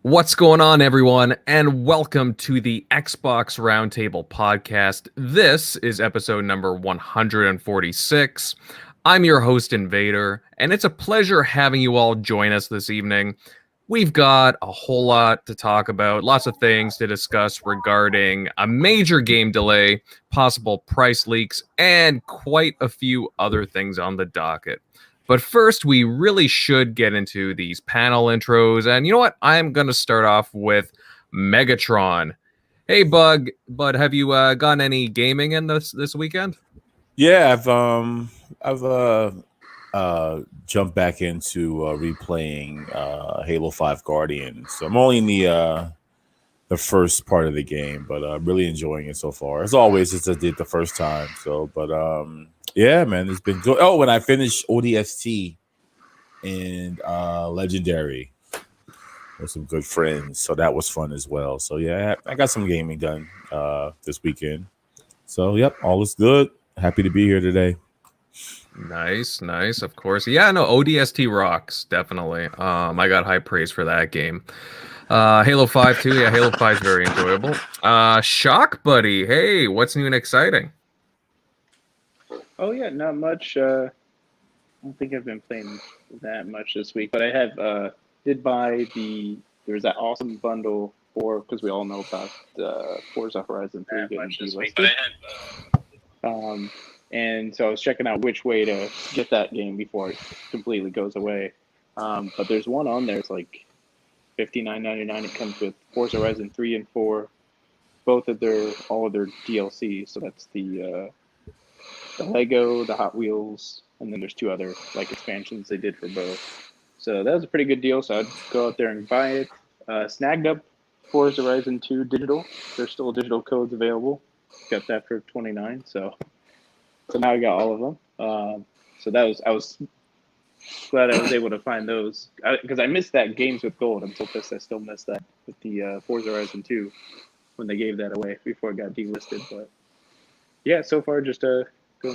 What's going on, everyone, and welcome to the Xbox Roundtable Podcast. This is episode number 146. I'm your host, Invader, and it's a pleasure having you all join us this evening. We've got a whole lot to talk about, lots of things to discuss regarding a major game delay, possible price leaks, and quite a few other things on the docket. But first, we really should get into these panel intros. And you know what? I'm going to start off with Megatron. Hey, Bud, have you gotten any gaming in this weekend? Yeah, I've jumped back into replaying Halo 5 Guardians. So I'm only in the first part of the game, but I'm really enjoying it so far. As always, as I did the first time. So, but yeah, man, it's been good. Oh, when I finished ODST and Legendary with some good friends, so that was fun as well. So yeah, I got some gaming done this weekend. So yep, all is good. Happy to be here today. Nice, of course. Yeah, no, ODST rocks, definitely. I got high praise for that game. Halo 5 too. Yeah, Halo 5 is very enjoyable. Shock Buddy, hey, what's new and exciting? Oh yeah, not much. I don't think I've been playing that much this week, but I have did buy there was that awesome bundle because we all know about Forza Horizon 3 getting delisted. And so I was checking out which way to get that game before it completely goes away. But there's one on there. It's like $59.99. It comes with Forza Horizon 3 and 4, all of their DLC. So that's the Lego, the Hot Wheels, and then there's two other expansions they did for both. So that was a pretty good deal. So I'd go out there and buy it. Snagged up Forza Horizon 2 digital. There's still digital codes available. Got that for $29. So now I got all of them. So I was glad I was able to find those because I missed that Games with Gold. I'm so pissed I still missed that with the Forza Horizon 2 when they gave that away before it got delisted. But yeah, so far just going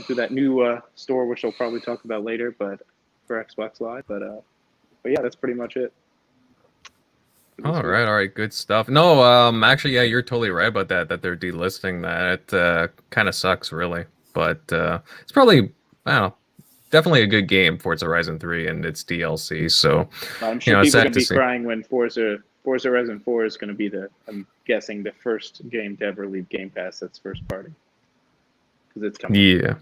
through that new store, which I'll probably talk about later, but for Xbox Live. But yeah, that's pretty much it. All right, good stuff. No, actually, yeah, you're totally right about that they're delisting that. It kind of sucks, really. But it's probably, I don't know, definitely a good game, Forza Horizon 3 and its DLC. So I'm sure people are going to be crying when Forza Horizon 4 is going to be I'm guessing, the first game to ever leave Game Pass that's first party. Because it's coming.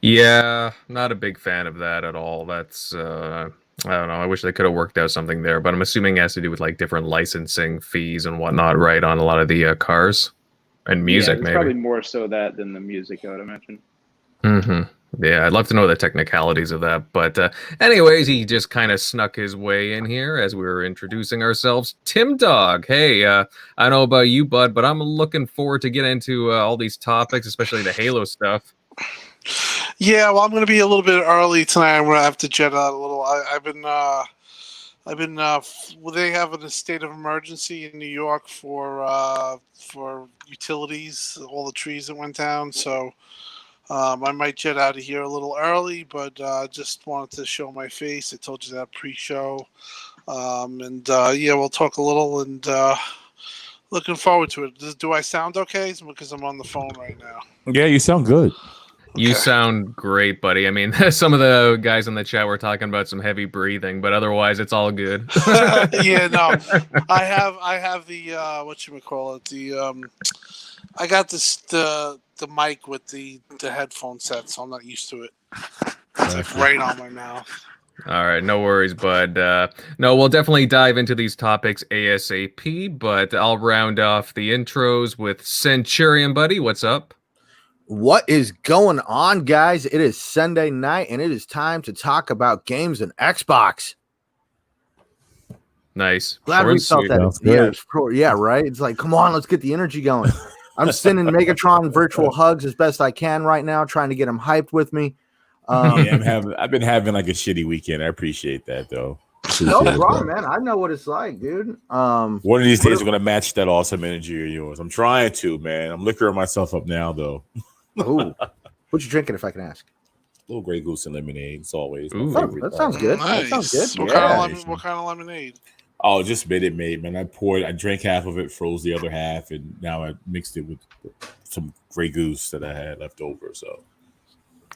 Yeah, not a big fan of that at all. That's I don't know. I wish they could have worked out something there, but I'm assuming it has to do with different licensing fees and whatnot, right, on a lot of the cars and music. Maybe probably more so that than the music, I would imagine. Yeah, I'd love to know the technicalities of that. But anyways, he just kind of snuck his way in here as we were introducing ourselves. Tim Dog, hey, I don't know about you, bud, but I'm looking forward to get into all these topics, especially the Halo stuff. Yeah, well, I'm going to be a little bit early tonight. I'm going to have to jet out a little. They have a state of emergency in New York for utilities, all the trees that went down. So I might jet out of here a little early, but just wanted to show my face. I told you that pre-show. Yeah, we'll talk a little and looking forward to it. Do I sound okay? Because I'm on the phone right now. Yeah, you sound good. You sound great, buddy. I mean, some of the guys in the chat were talking about some heavy breathing, but otherwise it's all good. Yeah, no. I have the whatchamacallit, I got the mic with the headphone set, so I'm not used to it. It's right on my mouth. All right, no worries, bud. No, we'll definitely dive into these topics ASAP, but I'll round off the intros with Centurion, buddy. What's up? What is going on, guys? It is Sunday night, and it is time to talk about games and Xbox. Nice. Glad we felt that. Yeah, right? It's like, come on, let's get the energy going. I'm sending Megatron virtual hugs as best I can right now, trying to get him hyped with me. Yeah, I've been having a shitty weekend. I appreciate that, though. No problem, man. I know what it's like, dude. One of these days, we're going to match that awesome energy of yours. I'm trying to, man. I'm liquoring myself up now, though. Ooh. What you drinking, if I can ask? A little Grey Goose and lemonade. It's always that sounds good. Nice. That sounds good. What kind of lemonade? Oh, just Minute Maid, man. I drank half of it, froze the other half, and now I mixed it with some Grey Goose that I had left over. So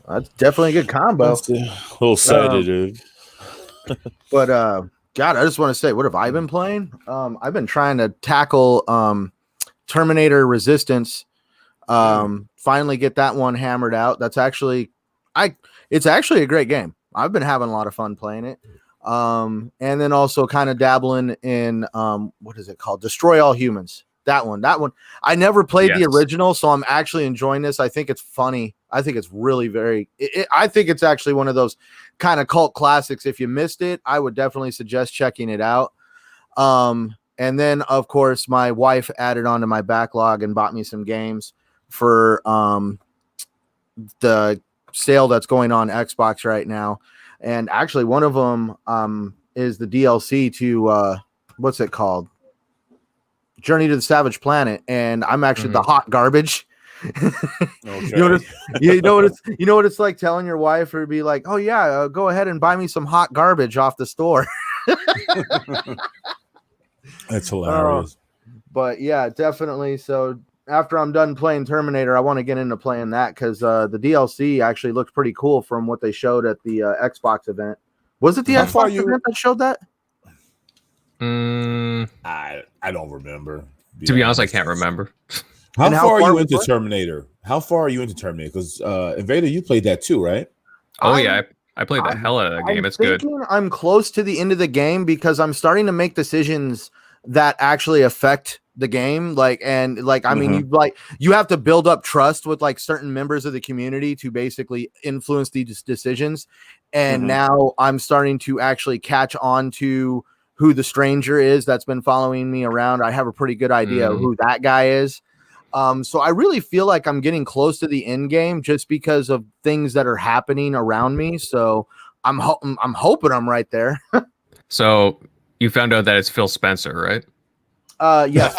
That's definitely a good combo. that's a little sedative. But God, I just want to say, what have I been playing? I've been trying to tackle Terminator Resistance. Finally get that one hammered out. That's actually it's actually a great game. I've been having a lot of fun playing it. And then also kind of dabbling in what is it called? Destroy All Humans. That one. I never played the original, so I'm actually enjoying this. I think it's funny. I think it's really I think it's actually one of those kind of cult classics. If you missed it, I would definitely suggest checking it out. And then of course my wife added onto my backlog and bought me some games for the sale that's going on Xbox right now. And actually one of them is the DLC to what's it called? Journey to the Savage Planet, and I'm actually the hot garbage. Okay. You know what it's like telling your wife or be like, oh yeah, go ahead and buy me some hot garbage off the store. That's hilarious. But yeah, definitely. So after I'm done playing Terminator, I want to get into playing that because the DLC actually looked pretty cool from what they showed at the Xbox event. Was it the Xbox event that showed that? I don't remember. To be honest, I can't remember. How far are you into Terminator? How far are you into Terminator? Because Invader, you played that too, right? Oh yeah, I played the hell out of that game. It's good. I'm close to the end of the game because I'm starting to make decisions that actually affect the game. I mean, you have to build up trust with like certain members of the community to basically influence these decisions. And now I'm starting to actually catch on to who the stranger is that's been following me around. I have a pretty good idea of who that guy is. So I really feel like I'm getting close to the end game just because of things that are happening around me. So I'm hoping I'm right there. So you found out that it's Phil Spencer, right? Yes,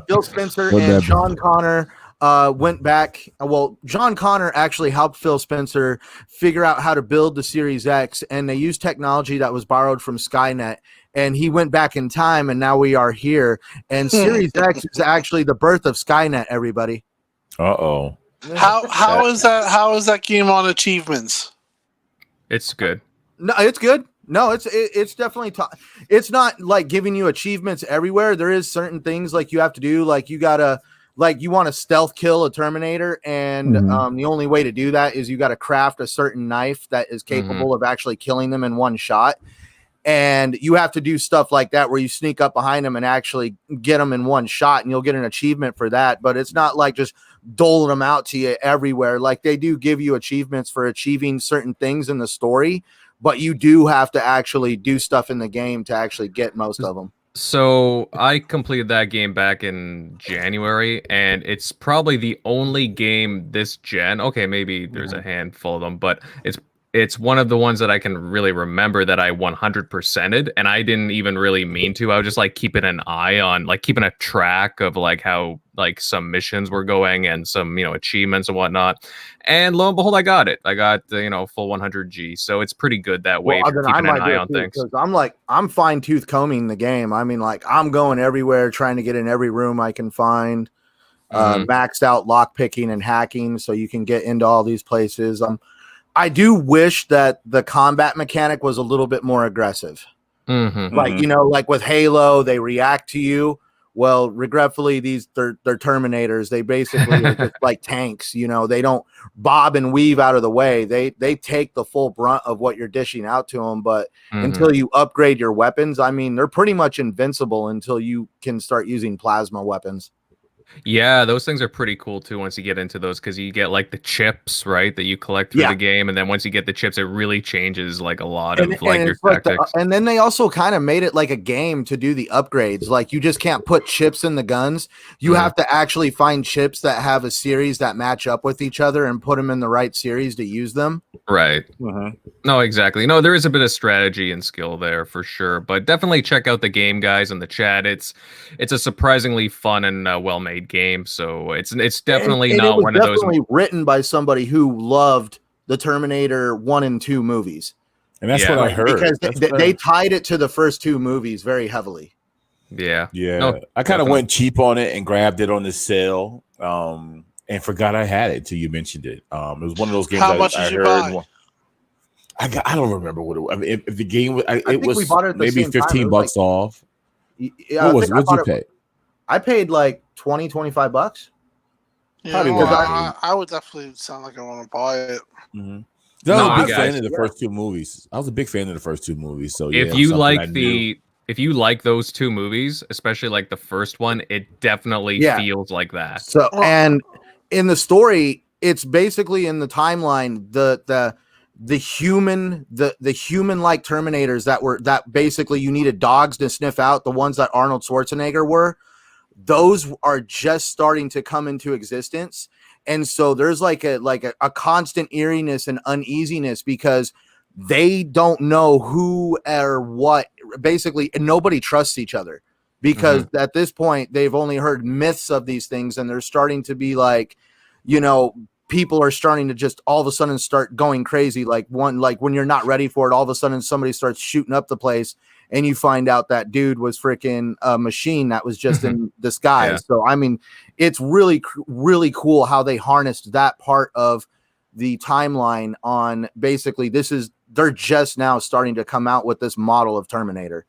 Phil Spencer and John Connor went back. Well, John Connor actually helped Phil Spencer figure out how to build the Series X, and they used technology that was borrowed from Skynet. And he went back in time, and now we are here. And Series X is actually the birth of Skynet. Everybody. Uh-oh. How is that? How is that game on achievements? It's good. No, it's good. No, it's definitely it's not like giving you achievements everywhere. There is certain things like you have to do, like you gotta, like you want to stealth kill a Terminator, and the only way to do that is you got to craft a certain knife that is capable of actually killing them in one shot. And you have to do stuff like that where you sneak up behind them and actually get them in one shot, and you'll get an achievement for that. But it's not like just doling them out to you everywhere. Like they do give you achievements for achieving certain things in the story, but you do have to actually do stuff in the game to actually get most of them. So I completed that game back in January, and it's probably the only game this gen. Okay, maybe there's a handful of them, but it's one of the ones that I can really remember that I 100%ed, and I didn't even really mean to. I was just like keeping an eye on, like keeping a track of like how like some missions were going and some, achievements and whatnot. And lo and behold, I got it. I got full 100G. So it's pretty good that way for keeping an eye on things. I'm fine tooth combing the game. I mean, like I'm going everywhere, trying to get in every room I can find, maxed out lock picking and hacking so you can get into all these places. I do wish that the combat mechanic was a little bit more aggressive. Like, like with Halo, they react to you. Well, regretfully, they're Terminators. They basically are just like tanks. They don't bob and weave out of the way. They take the full brunt of what you're dishing out to them. But until you upgrade your weapons, I mean, they're pretty much invincible until you can start using plasma weapons. Yeah, those things are pretty cool too once you get into those, because you get like the chips, right, that you collect through the game, and then once you get the chips, it really changes like a lot of your tactics. And then they also kind of made it like a game to do the upgrades. Like you just can't put chips in the guns. You have to actually find chips that have a series that match up with each other and put them in the right series to use them. Right. No, exactly. No, there is a bit of strategy and skill there for sure, but definitely check out the game, guys, in the chat. It's a surprisingly fun and well-made game, so it's definitely not one of those. Definitely written by somebody who loved the Terminator 1 and 2 movies. And that's Yeah. what I heard. because That's they, what they tied it to the first two movies very heavily. Yeah. Yeah, No, I kind of definitely. went cheap on it and grabbed it on the sale, and forgot I had it till you mentioned it. It was one of those games. How much I did you heard. buy? I don't remember what it was. I mean, if the game was, I it think was we bought it at the maybe same time. It 15 was bucks off. Yeah, What was it? I What'd bought you it- pay? I paid like $20-25. Yeah, Probably well, what I would definitely sound like I want to buy it. Mm-hmm. I No, was a big guys, fan of the first two movies. I was a big fan of the first two movies. So yeah, If it was you something I like knew. if you like those two movies, especially like the first one, it definitely Yeah. feels like that. So, Well- and in the story, it's basically in the timeline the human like Terminators that basically you needed dogs to sniff out, the ones that Arnold Schwarzenegger were. Those are just starting to come into existence, and so there's like a constant eeriness and uneasiness because they don't know who or what. Basically, and nobody trusts each other because at this point they've only heard myths of these things, and they're starting to be like, people are starting to just all of a sudden start going crazy. Like when you're not ready for it, all of a sudden somebody starts shooting up the place, and you find out that dude was freaking a machine that was just in disguise. Yeah. So I mean, it's really really cool how they harnessed that part of the timeline on basically they're just now starting to come out with this model of Terminator.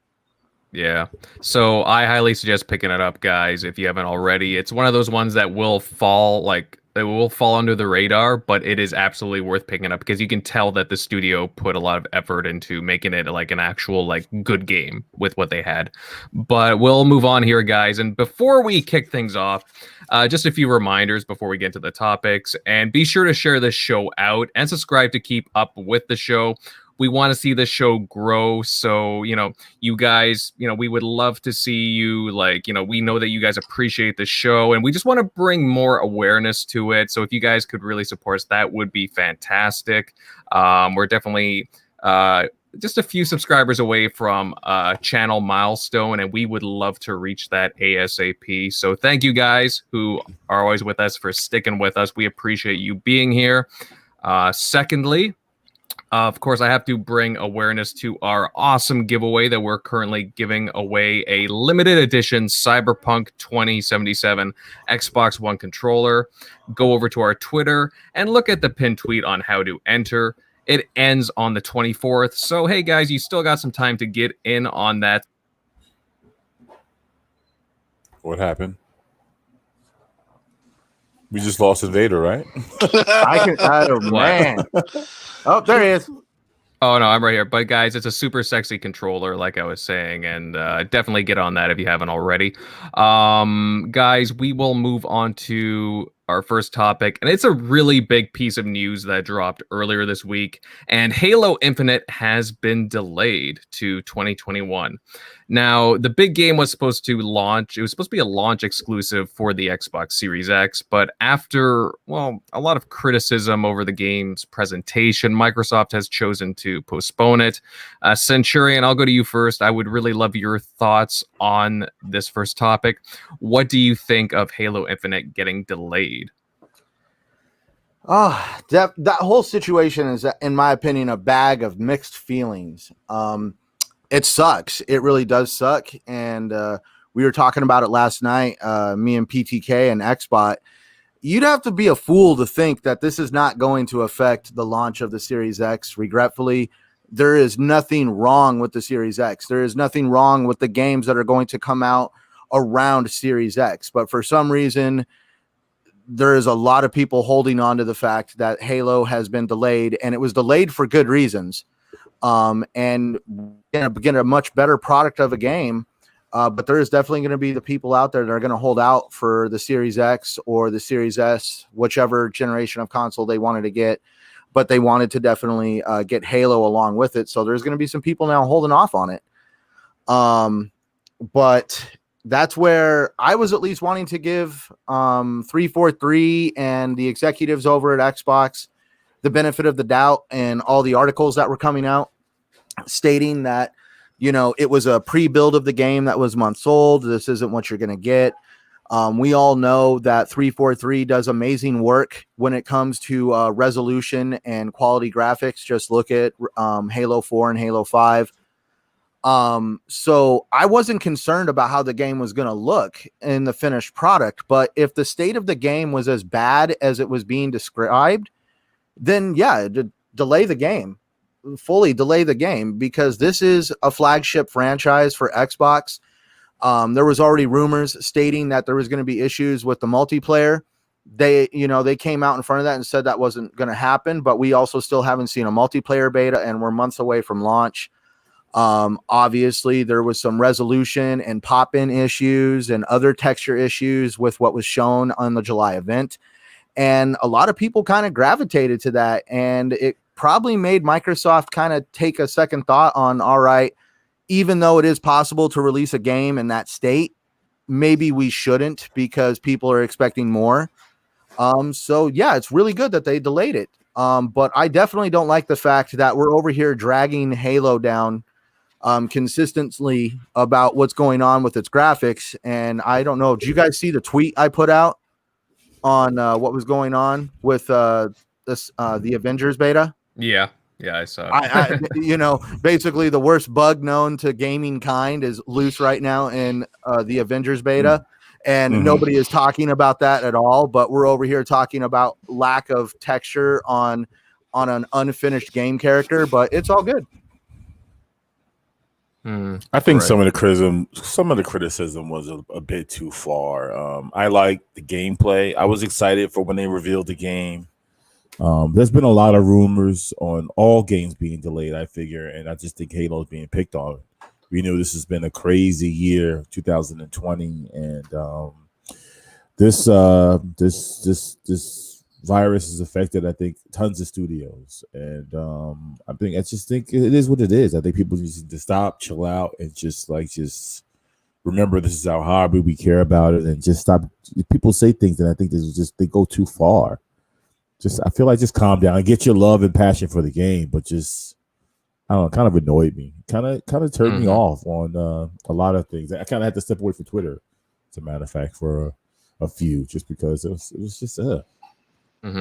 Yeah. So I highly suggest picking it up, guys, if you haven't already. It's one of those ones that will fall under the radar, but it is absolutely worth picking up because you can tell that the studio put a lot of effort into making it like an actual like good game with what they had. But we'll move on here, guys. And before we kick things off, just a few reminders before we get into the topics, and be sure to share this show out and subscribe to keep up with the show. We want to see this show grow. So, you guys, we would love to see you we know that you guys appreciate the show and we just want to bring more awareness to it. So if you guys could really support us, that would be fantastic. We're definitely just a few subscribers away from channel milestone, and we would love to reach that ASAP. So thank you guys who are always with us for sticking with us. We appreciate you being here. Secondly, of course, I have to bring awareness to our awesome giveaway that we're currently giving away a limited edition Cyberpunk 2077 Xbox One controller. Go over to our Twitter and look at the pinned tweet on how to enter. It ends on the 24th. So, hey, guys, you still got some time to get in on that. What happened? We just lost Invader, right? Man. Oh, there he is. Oh, no, I'm right here. But, guys, it's a super sexy controller, like I was saying, and definitely get on that if you haven't already. Guys, we will move on to our first topic, and it's a really big piece of news that dropped earlier this week, and Halo Infinite has been delayed to 2021. Now, the big game was supposed to launch. It was supposed to be a launch exclusive for the Xbox Series X, but after, a lot of criticism over the game's presentation, Microsoft has chosen to postpone it. Centurion, I'll go to you first. I would really love your thoughts on this first topic. What do you think of Halo Infinite getting delayed? Oh, that whole situation is, in my opinion, a bag of mixed feelings. It sucks. It really does suck. And we were talking about it last night, me and PTK and Xbot. You'd have to be a fool to think that this is not going to affect the launch of the Series X. Regretfully, there is nothing wrong with the Series X. There is nothing wrong with the games that are going to come out around Series X. But for some reason, there is a lot of people holding on to the fact that Halo has been delayed, and it was delayed for good reasons. And get a much better product of a game. But there is definitely going to be the people out there that are going to hold out for the Series X or the Series S, whichever generation of console they wanted to get. But they wanted to definitely get Halo along with it. So there's going to be some people now holding off on it. But that's where I was at least wanting to give 343 and the executives over at Xbox the benefit of the doubt, and all the articles that were coming out stating that, it was a pre-build of the game that was months old. This isn't what you're going to get. We all know that 343 does amazing work when it comes to resolution and quality graphics. Just look at Halo 4 and Halo 5. So I wasn't concerned about how the game was going to look in the finished product, but if the state of the game was as bad as it was being described, then yeah, delay the game, fully delay the game, because this is a flagship franchise for Xbox. There was already rumors stating that there was going to be issues with the multiplayer. They came out in front of that and said that wasn't going to happen, but we also still haven't seen a multiplayer beta, and we're months away from launch. Obviously there was some resolution and pop-in issues and other texture issues with what was shown on the July event. And a lot of people kind of gravitated to that, and it probably made Microsoft kind of take a second thought on, all right, even though it is possible to release a game in that state, maybe we shouldn't, because people are expecting more. So yeah, it's really good that they delayed it. But I definitely don't like the fact that we're over here dragging Halo down consistently about what's going on with its graphics. And I don't know, did you guys see the tweet I put out on what was going on with the Avengers beta? Yeah, I saw it. Basically the worst bug known to gaming kind is loose right now in the Avengers beta. And nobody is talking about that at all, but we're over here talking about lack of texture on an unfinished game character, but it's all good. I think some of the criticism was a bit too far. I like the gameplay. I was excited for when they revealed the game. There's been a lot of rumors on all games being delayed, I figure, and I just think Halo's being picked on. We knew this has been a crazy year, 2020, and this virus has affected, I think, tons of studios, and I just think it is what it is. I think people need to stop, chill out, and just remember this is how hard we care about it, and just stop. People say things, and I think they go too far. I feel like just calm down and get your love and passion for the game, but just, I don't know, kind of annoyed me, kind of turned me off on a lot of things. I kind of had to step away from Twitter, as a matter of fact, for a few, just because it was just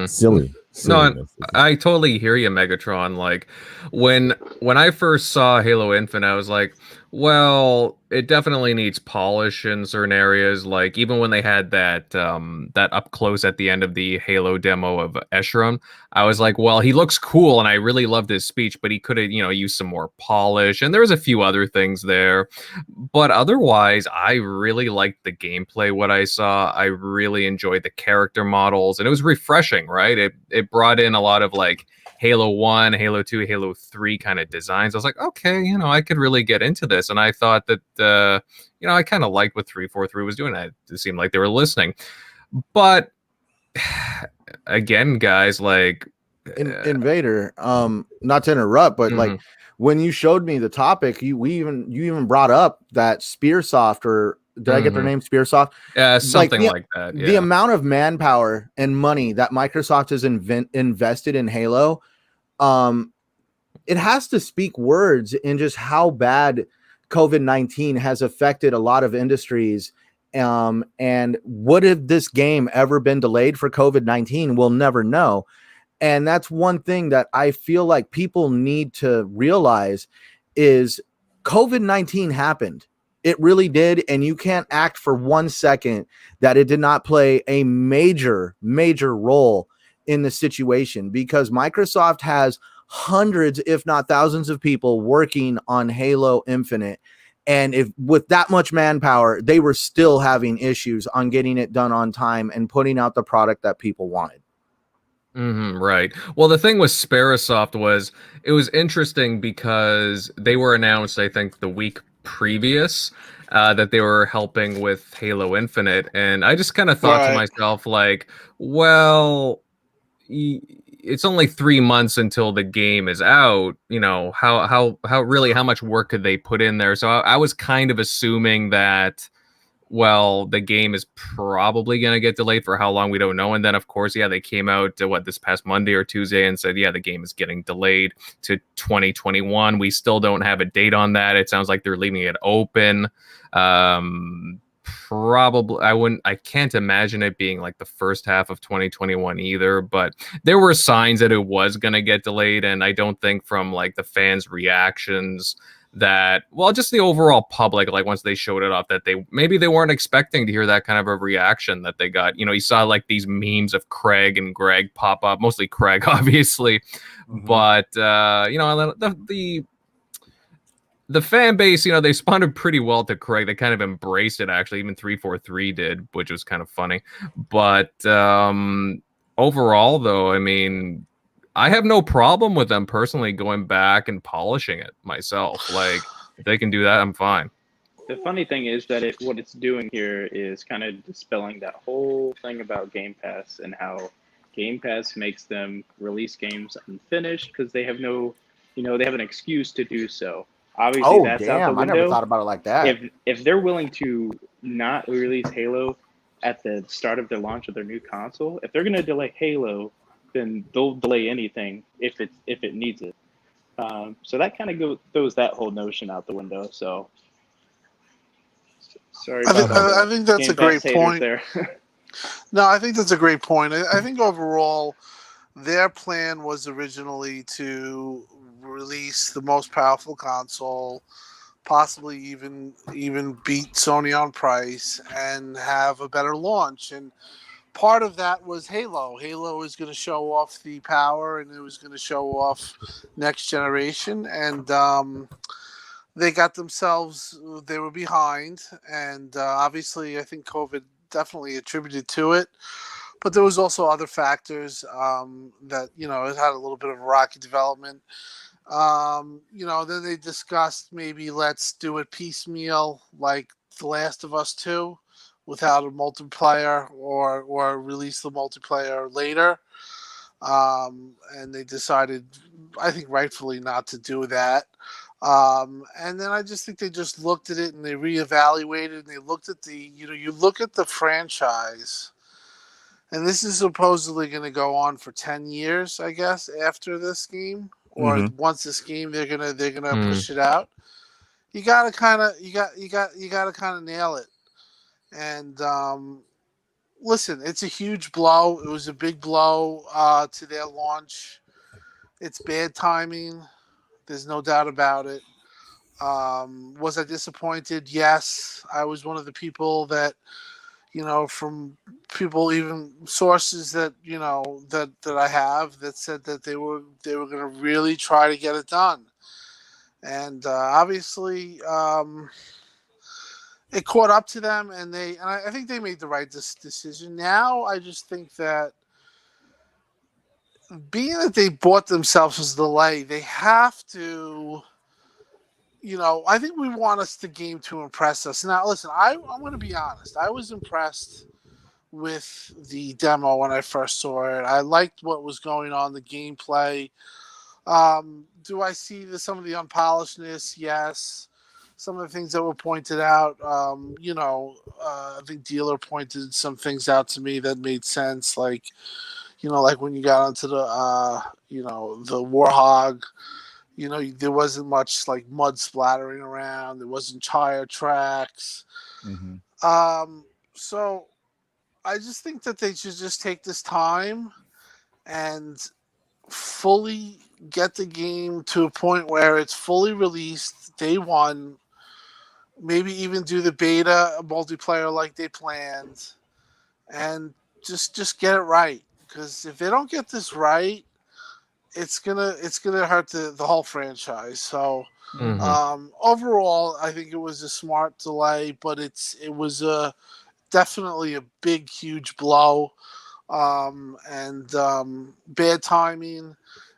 silly. No, I totally hear you, Megatron. Like when I first saw Halo Infinite, I was like, well, it definitely needs polish in certain areas. Like even when they had that up close at the end of the Halo demo of Esheron, I was like, well, he looks cool, and I really loved his speech, but he could have, used some more polish. And there was a few other things there, but otherwise, I really liked the gameplay. What I saw, I really enjoyed the character models, and it was refreshing, right? It brought in a lot of like Halo 1, Halo 2, Halo 3 kind of designs. I was like, okay, I could really get into this. And I thought that, I kind of liked what 343 was doing. It seemed like they were listening. But again, guys, like... Invader, not to interrupt, but like when you showed me the topic, you even brought up that Spearsoft, or did I get their name? Spearsoft? Yeah, something like that. Yeah. The amount of manpower and money that Microsoft has invested in Halo, it has to speak words in just how bad COVID-19 has affected a lot of industries. And would have this game ever been delayed for COVID-19? We'll never know. And that's one thing that I feel like people need to realize is COVID-19 happened. It really did. And you can't act for 1 second that it did not play a major role in the situation, because Microsoft has hundreds, if not thousands of people working on Halo Infinite. And if with that much manpower, they were still having issues on getting it done on time and putting out the product that people wanted. Right. Well, the thing with Sparasoft was, it was interesting because they were announced, I think, the week previous that they were helping with Halo Infinite. And I just kind of thought to myself, like, well, it's only 3 months until the game is out. How much work could they put in there? So I was kind of assuming that, well, the game is probably going to get delayed. For how long, we don't know. And then, of course, they came out this past Monday or Tuesday and said, the game is getting delayed to 2021. We still don't have a date on that. It sounds like they're leaving it open. probably I can't imagine it being like the first half of 2021 either, but there were signs that it was going to get delayed, and I don't think from like the fans' reactions that, well, just the overall public, like once they showed it off, that they weren't expecting to hear that kind of a reaction that they got. You saw like these memes of Craig and Greg pop up, mostly Craig obviously, but the fan base, they responded pretty well to Craig. They kind of embraced it, actually. Even 343 did, which was kind of funny. But overall, though, I mean, I have no problem with them personally going back and polishing it myself. Like, if they can do that, I'm fine. The funny thing is that what it's doing here is kind of dispelling that whole thing about Game Pass and how Game Pass makes them release games unfinished because they have they have an excuse to do so. Obviously, that's out the window. I never thought about it like that. If they're willing to not release Halo at the start of the launch of their new console, if they're going to delay Halo, then they'll delay anything if it needs it. So that kind of throws that whole notion out the window. So sorry. I think that's a great point. There. No, I think that's a great point. I think overall, their plan was originally to release the most powerful console, possibly even beat Sony on price and have a better launch. And part of that was Halo. Halo is going to show off the power, and it was going to show off next generation. And they got themselves, they were behind. And obviously, I think COVID definitely attributed to it. But there was also other factors that, it had a little bit of a rocky development. Then they discussed maybe let's do it piecemeal, like The Last of Us 2, without a multiplayer, or release the multiplayer later. And they decided, I think rightfully, not to do that. And then I just think they just looked at it and they reevaluated, and they looked at you look at the franchise, and this is supposedly going to go on for 10 years, I guess, after this game. Or once this game, they're gonna push it out. You gotta kind of nail it. And listen, it's a huge blow. It was a big blow to their launch. It's bad timing. There's no doubt about it. Was I disappointed? Yes, I was one of the people that, from people, even sources that that I have, that said that they were going to really try to get it done, and obviously it caught up to them, and I think they made the right decision. Now I just think that, being that they bought themselves as a delay, they have to. I think we want the game to impress us. Now, listen, I'm going to be honest. I was impressed with the demo when I first saw it. I liked what was going on, the gameplay. Do I see some of the unpolishedness? Yes. Some of the things that were pointed out, I think Dealer pointed some things out to me that made sense. Like, like when you got onto the Warhog, there wasn't much like mud splattering around. There wasn't tire tracks. So I just think that they should just take this time and fully get the game to a point where it's fully released day one. Maybe even do the beta multiplayer like they planned, and just get it right. Because if they don't get this right, it's gonna hurt the whole franchise. So overall, I think it was a smart delay, but it was definitely a big, huge blow, and bad timing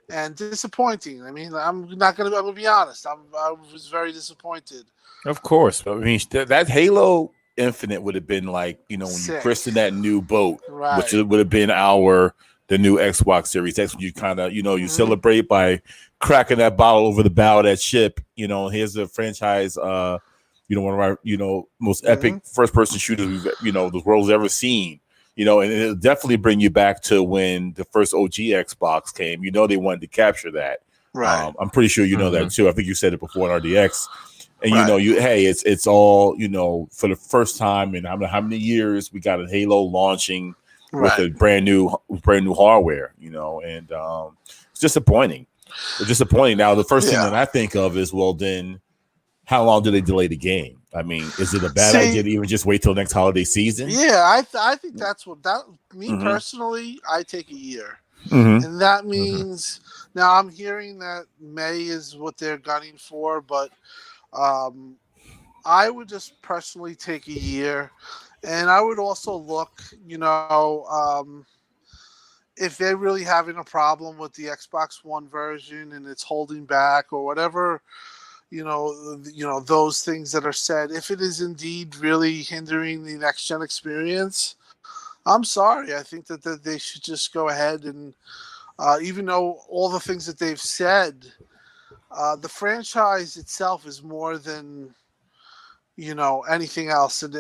and disappointing. I mean, I'm gonna be honest. I was very disappointed. Of course, I mean that Halo Infinite would have been like, when you christened that new boat, right, which would have been the new Xbox Series X. When you kind of, you celebrate by cracking that bottle over the bow of that ship. Here's a franchise, one of our, most epic first-person shooters the world's ever seen. And it'll definitely bring you back to when the first OG Xbox came. They wanted to capture that. Right. I'm pretty sure that too. I think you said it before in RDX. And it's all for the first time in how many years we got a Halo launching with a brand new hardware, and it's disappointing. It's disappointing. Now the first thing that I think of is, well, then how long do they delay the game? I mean, is it a bad idea to even just wait till next holiday season? Yeah, I think that's what personally, I take a year. And that means now I'm hearing that May is what they're gunning for, but I would just personally take a year, and I would also look, if they're really having a problem with the Xbox One version and it's holding back or whatever, those things that are said, if it is indeed really hindering the next gen experience, I'm sorry. I think that they should just go ahead and, even though all the things that they've said, the franchise itself is more than, anything else. And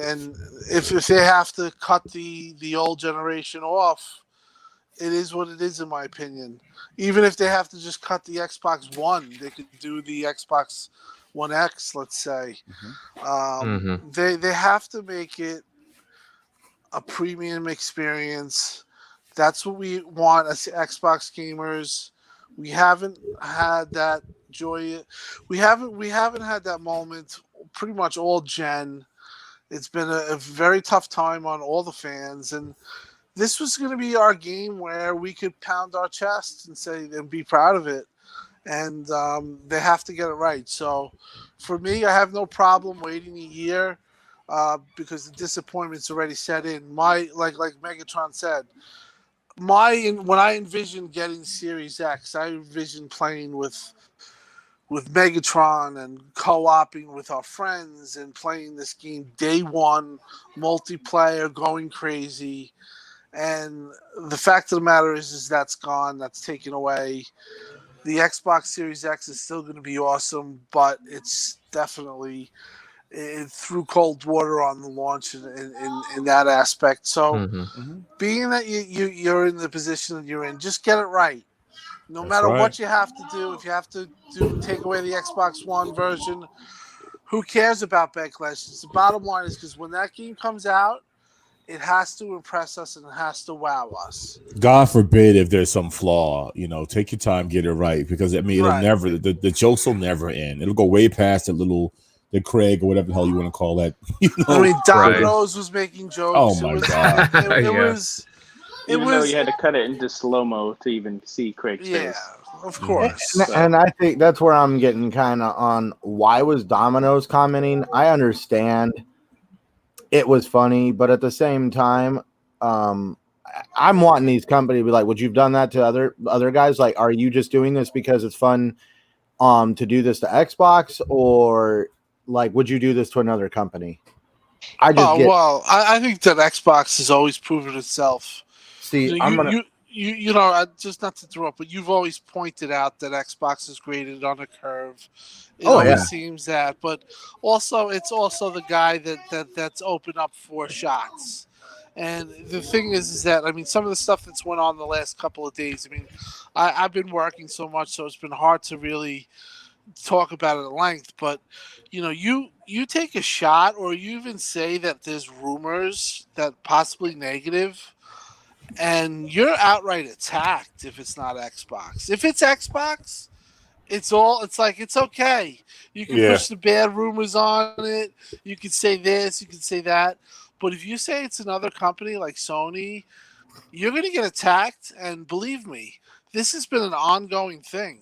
if they have to cut the old generation off, it is what it is, in my opinion. Even if they have to just cut the Xbox One, they could do the Xbox One X, let's say. They have to make it a premium experience. That's what we want as Xbox gamers. We haven't had that joy. We haven't had that moment pretty much all gen. It's been a very tough time on all the fans, and this was going to be our game where we could pound our chests and say and be proud of it. And they have to get it right. So for me, I have no problem waiting a year because the disappointment's already set in. Like Megatron said, when I envisioned getting Series X, I envisioned playing with Megatron and co-oping with our friends and playing this game day one, multiplayer, going crazy. And the fact of the matter is that's gone. That's taken away. The Xbox Series X is still going to be awesome, but it's definitely threw cold water on the launch in that aspect. So being that you're in the position that you're in, just get it right. No matter what you have to do, if you have to take away the Xbox One version, who cares about Backlash? It's the bottom line is because when that game comes out, it has to impress us and it has to wow us. God forbid if there's some flaw, take your time, get it right, because it'll never, the jokes will never end. It'll go way past the Craig or whatever the hell you want to call that. I mean, Domino's was making jokes. Oh my God. It was. Even though you had to cut it into slow-mo to even see Craig's face. Yeah, of course. And I think that's where I'm getting kind of on why was Domino's commenting. I understand it was funny, but at the same time, I'm wanting these companies to be like, would you've done that to other guys? Like, are you just doing this because it's fun to do this to Xbox, or like, would you do this to another company? I think that Xbox has always proven itself. See, just not to interrupt, but you've always pointed out that Xbox is graded on a curve. It always seems that, but also it's also the guy that's open up for shots. And the thing is that I mean, some of the stuff that's went on the last couple of days. I mean, I've been working so much, so it's been hard to really talk about it at length. But you take a shot, or you even say that there's rumors that possibly negative. And you're outright attacked if it's not Xbox. If it's Xbox, it's okay. You can push the bad rumors on it. You can say this, you can say that. But if you say it's another company like Sony, you're going to get attacked. And believe me, this has been an ongoing thing.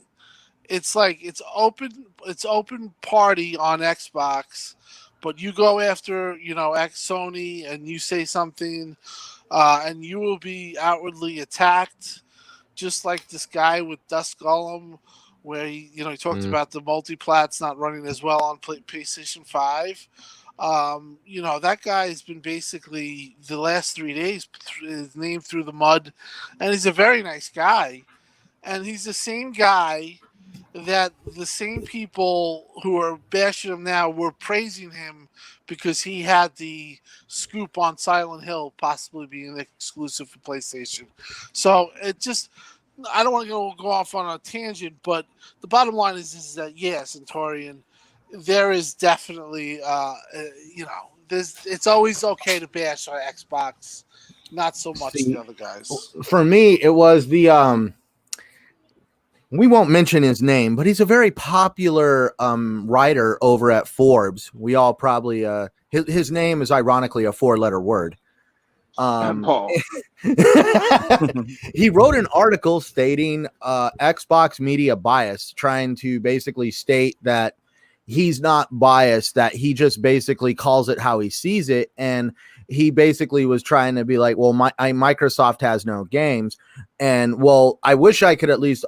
It's like it's open party on Xbox, but you go after Sony and you say something. And you will be outwardly attacked, just like this guy with Dust Golem, where he talked about the multiplats not running as well on PlayStation 5. That guy has been basically the last 3 days his name through the mud, and he's a very nice guy, and he's the same guy that the same people who are bashing him now were praising him because he had the scoop on Silent Hill possibly being exclusive for PlayStation. So I don't want to go off on a tangent, but the bottom line is that Centaurian, there is definitely, it's always okay to bash on Xbox, not so much See, the other guys. For me, it was the we won't mention his name, but he's a very popular writer over at Forbes. We all probably his name is ironically a 4-letter word. Paul. He wrote an article stating Xbox media bias, trying to basically state that he's not biased, that he just basically calls it how he sees it. And he basically was trying to be like, well, Microsoft has no games. And well, I wish I could at least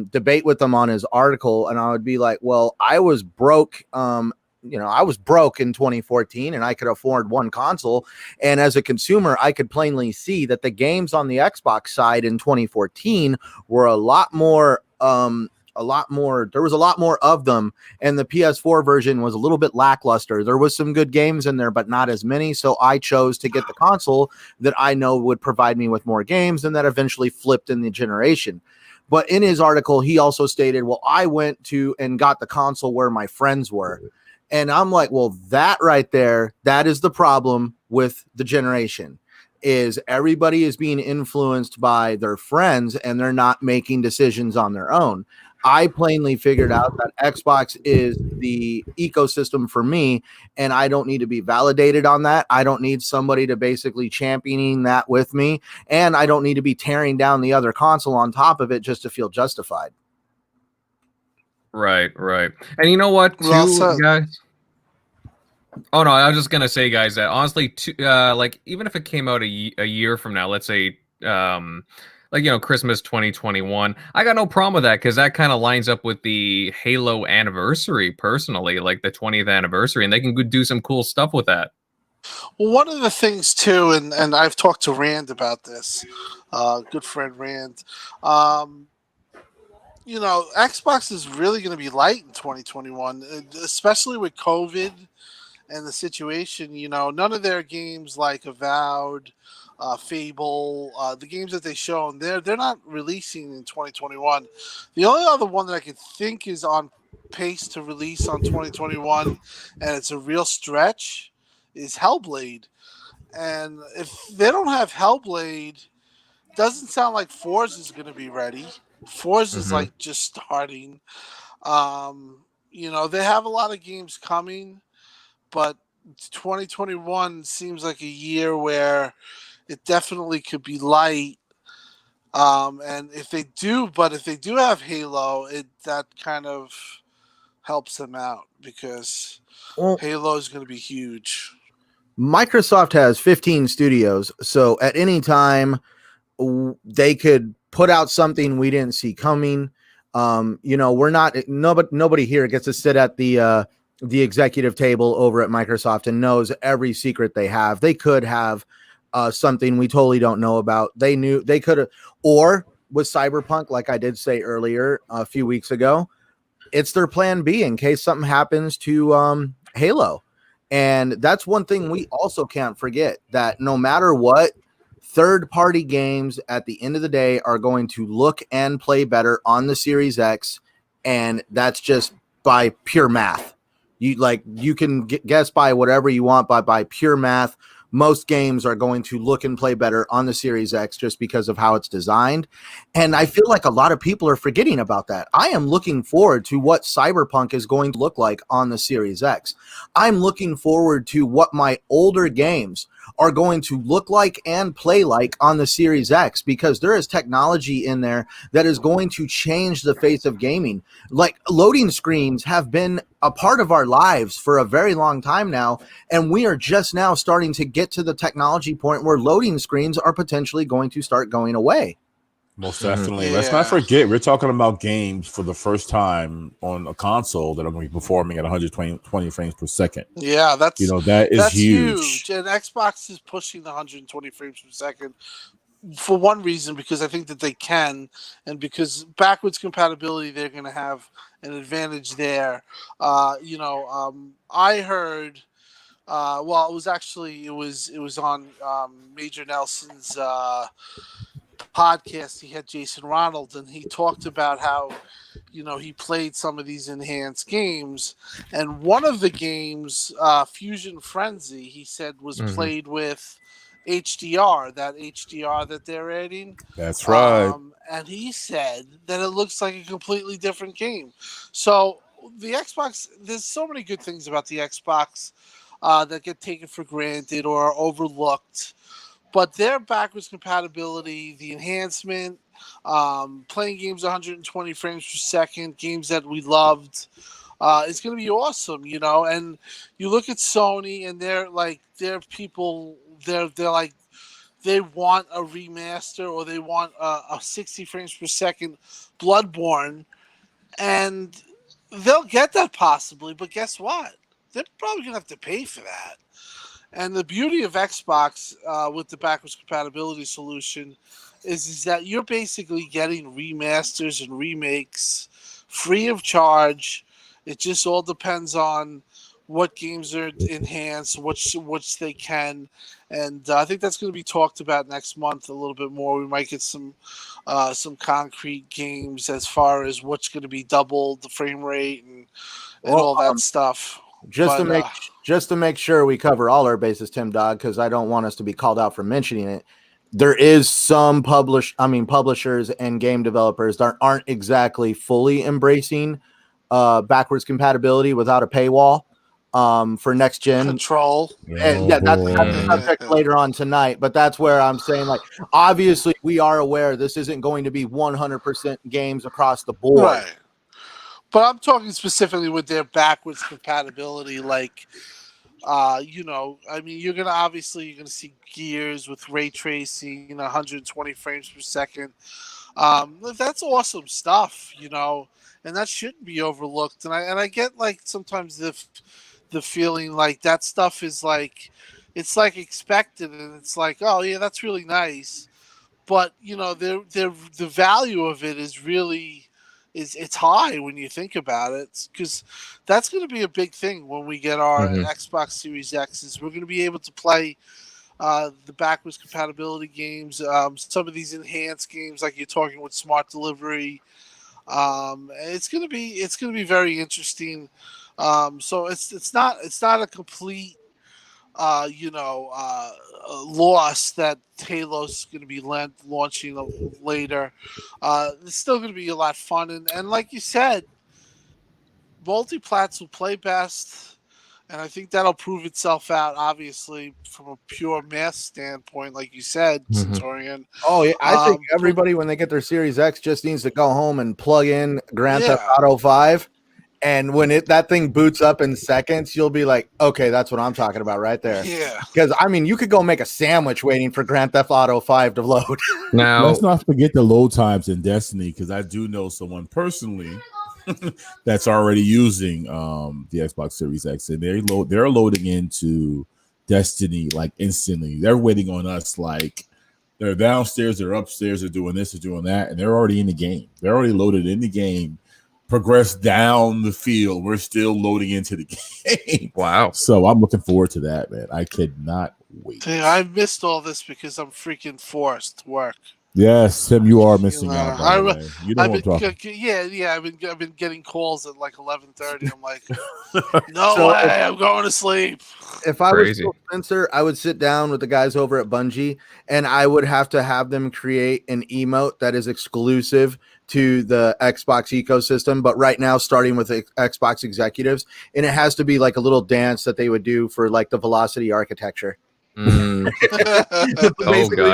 debate with him on his article. And I would be like, well, I was broke. I was broke in 2014 and I could afford one console. And as a consumer, I could plainly see that the games on the Xbox side in 2014 were a lot more, there was a lot more of them. And the PS4 version was a little bit lackluster. There was some good games in there, but not as many. So I chose to get the console that I know would provide me with more games, and that eventually flipped in the generation. But in his article, he also stated, well, I went to and got the console where my friends were. And I'm like, well, that right there, that is the problem with the generation, is everybody is being influenced by their friends and they're not making decisions on their own. I plainly figured out that Xbox is the ecosystem for me, and I don't need to be validated on that. I don't need somebody to basically championing that with me, and I don't need to be tearing down the other console on top of it just to feel justified. Right. And you know what, too, guys? Oh, no, I was just going to say, guys, that honestly, like, even if it came out a year from now, let's say, Christmas 2021, I got no problem with that, because that kind of lines up with the Halo anniversary, personally, like the 20th anniversary, and they can do some cool stuff with that. Well, one of the things, too, and I've talked to Rand about this, good friend Rand, Xbox is really going to be light in 2021, especially with COVID and the situation. None of their games like Avowed, Fable, the games that they shown, they're not releasing in 2021. The only other one that I could think is on pace to release on 2021, and it's a real stretch, is Hellblade. And if they don't have Hellblade, doesn't sound like Forza is going to be ready. Forza is like just starting. They have a lot of games coming, but 2021 seems like a year where it definitely could be light. And if they do have Halo, that kind of helps them out, because Halo is going to be huge. Microsoft has 15 studios, so at any time they could put out something we didn't see coming. Nobody here gets to sit at the executive table over at Microsoft and knows every secret they have. They could have something we totally don't know about. They could have, or with Cyberpunk, like I did say earlier a few weeks ago, it's their plan B in case something happens to Halo. And that's one thing we also can't forget, that no matter what, third-party games at the end of the day are going to look and play better on the Series X, and that's just by pure math. You can guess by whatever you want, but by pure math, most games are going to look and play better on the Series X just because of how it's designed. And I feel like a lot of people are forgetting about that. I am looking forward to what Cyberpunk is going to look like on the Series X. I'm looking forward to what my older games are going to look like and play like on the Series X, because there is technology in there that is going to change the face of gaming. Like, loading screens have been a part of our lives for a very long time now, and we are just now starting to get to the technology point where loading screens are potentially going to start going away. Most definitely. Let's not forget, we're talking about games for the first time on a console that are going to be performing at 120 frames per second. Yeah, that is huge. And Xbox is pushing the 120 frames per second for one reason, because I think that they can, and because backwards compatibility, they're going to have an advantage there. I heard. It was on Major Nelson's podcast, he had Jason Ronald, and he talked about how, he played some of these enhanced games, and one of the games, Fusion Frenzy, he said was played with HDR, that HDR that they're adding. That's right. And he said that it looks like a completely different game. So the Xbox, there's so many good things about the Xbox that get taken for granted or are overlooked. But their backwards compatibility, the enhancement, playing games 120 frames per second, games that we loved, it's going to be awesome, And you look at Sony, and they're people, they're like, they want a remaster or they want a 60 frames per second Bloodborne, and they'll get that possibly. But guess what? They're probably going to have to pay for that. And the beauty of Xbox with the backwards compatibility solution is that you're basically getting remasters and remakes free of charge. It just all depends on what games are enhanced, which they can. And I think that's going to be talked about next month a little bit more. We might get some concrete games as far as what's going to be doubled, the frame rate, and all that stuff. Just to make sure we cover all our bases, Tim Dog, because I don't want us to be called out for mentioning it. There is some publishers and game developers that aren't exactly fully embracing backwards compatibility without a paywall for next gen Control. And that's the subject later on tonight. But that's where I'm saying, obviously we are aware this isn't going to be 100% games across the board. Right. But I'm talking specifically with their backwards compatibility, you're gonna see Gears with ray tracing, 120 frames per second. That's awesome stuff, and that shouldn't be overlooked. And I get sometimes the feeling like that stuff is it's expected, and it's oh yeah, that's really nice, but the value of it is really. It's high when you think about it, because that's going to be a big thing when we get our Xbox Series X's. We're going to be able to play the backwards compatibility games, some of these enhanced games like you're talking with Smart Delivery. It's going to be very interesting. So it's not a complete loss that Halo's going to be launching later. It's still going to be a lot of fun, and like you said, multi-plats will play best, and I think that'll prove itself out. Obviously, from a pure math standpoint, like you said, Centurion. Oh yeah, I think everybody when they get their Series X just needs to go home and plug in Grand Theft Auto 5. And when that thing boots up in seconds, you'll be like, okay, that's what I'm talking about right there. Yeah. Because, you could go make a sandwich waiting for Grand Theft Auto 5 to load. Now, let's not forget the load times in Destiny, because I do know someone personally that's already using the Xbox Series X, and they're loading into Destiny instantly. They're waiting on us they're downstairs, they're upstairs, they're doing this, they're doing that, and they're already in the game. They're already loaded in the game. Progress down the field. We're still loading into the game. Wow. So I'm looking forward to that, man. I could not wait. I missed all this because I'm freaking forced to work. Yes, Tim, you are missing out. By the way. You know what I'm talking. Yeah. I've been getting calls at 11:30. I'm like, no way, I'm going to sleep. If I was Phil Spencer, I would sit down with the guys over at Bungie, and I would have to have them create an emote that is exclusive to the Xbox ecosystem. But right now, starting with Xbox executives, and it has to be a little dance that they would do for the velocity architecture. Oh god,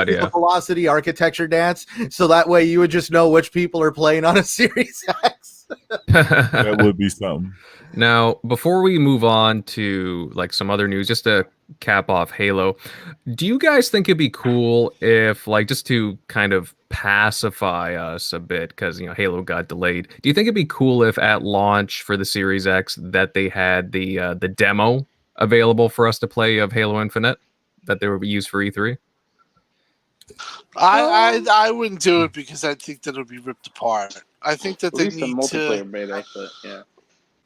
yeah. The velocity architecture dance, so that way you would just know which people are playing on a Series X. That would be something. Now, before we move on to some other news, just to cap off Halo, do you guys think it'd be cool if just to kind of pacify us a bit, because Halo got delayed, do you think it'd be cool if at launch for the Series X that they had the demo available for us to play of Halo Infinite that they would use for E3? I wouldn't do it because I think that it would be ripped apart. I think that they need the multiplayer beta, but yeah.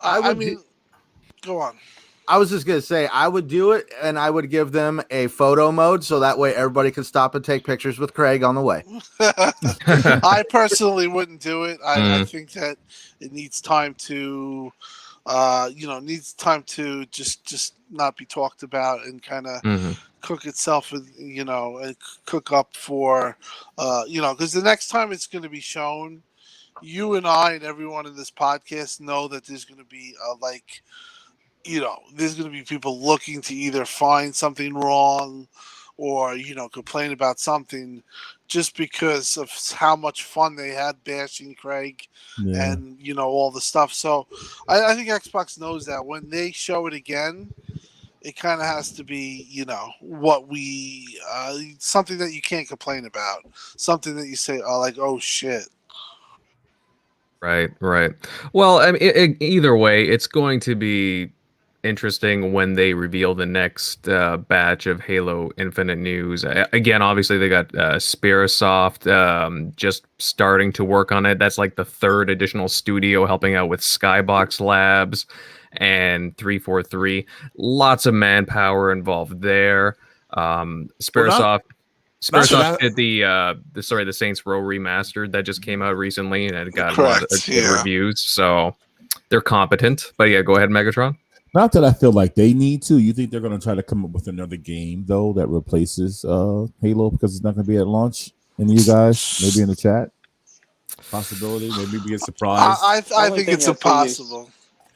I mean, go on. I was just gonna say I would do it, and I would give them a photo mode so that way everybody can stop and take pictures with Craig on the way. I personally wouldn't do it. I Mm. think that it needs time to, needs time to just not be talked about and kind of Mhm. cook itself, and cook up for, because the next time it's going to be shown, you and I and everyone in this podcast know that there's going to be there's going to be people looking to either find something wrong or, complain about something just because of how much fun they had bashing Craig and, all the stuff. So I think Xbox knows that when they show it again, it kind of has to be, something that you can't complain about, something that you say, oh shit. Right. Well, I mean, either way, it's going to be interesting when they reveal the next batch of Halo Infinite news. Again, obviously they got Spirasoft just starting to work on it. That's like the third additional studio helping out with Skybox Labs and 343. Lots of manpower involved there. Spirasoft did the Saints Row remastered that just came out recently, and it got a lot of good reviews. So they're competent. But yeah, go ahead, Megatron. Not that I feel like they need to. You think they're going to try to come up with another game though that replaces Halo because it's not going to be at launch? And you guys, maybe in the chat, possibility. Maybe we get surprised. I think it's impossible.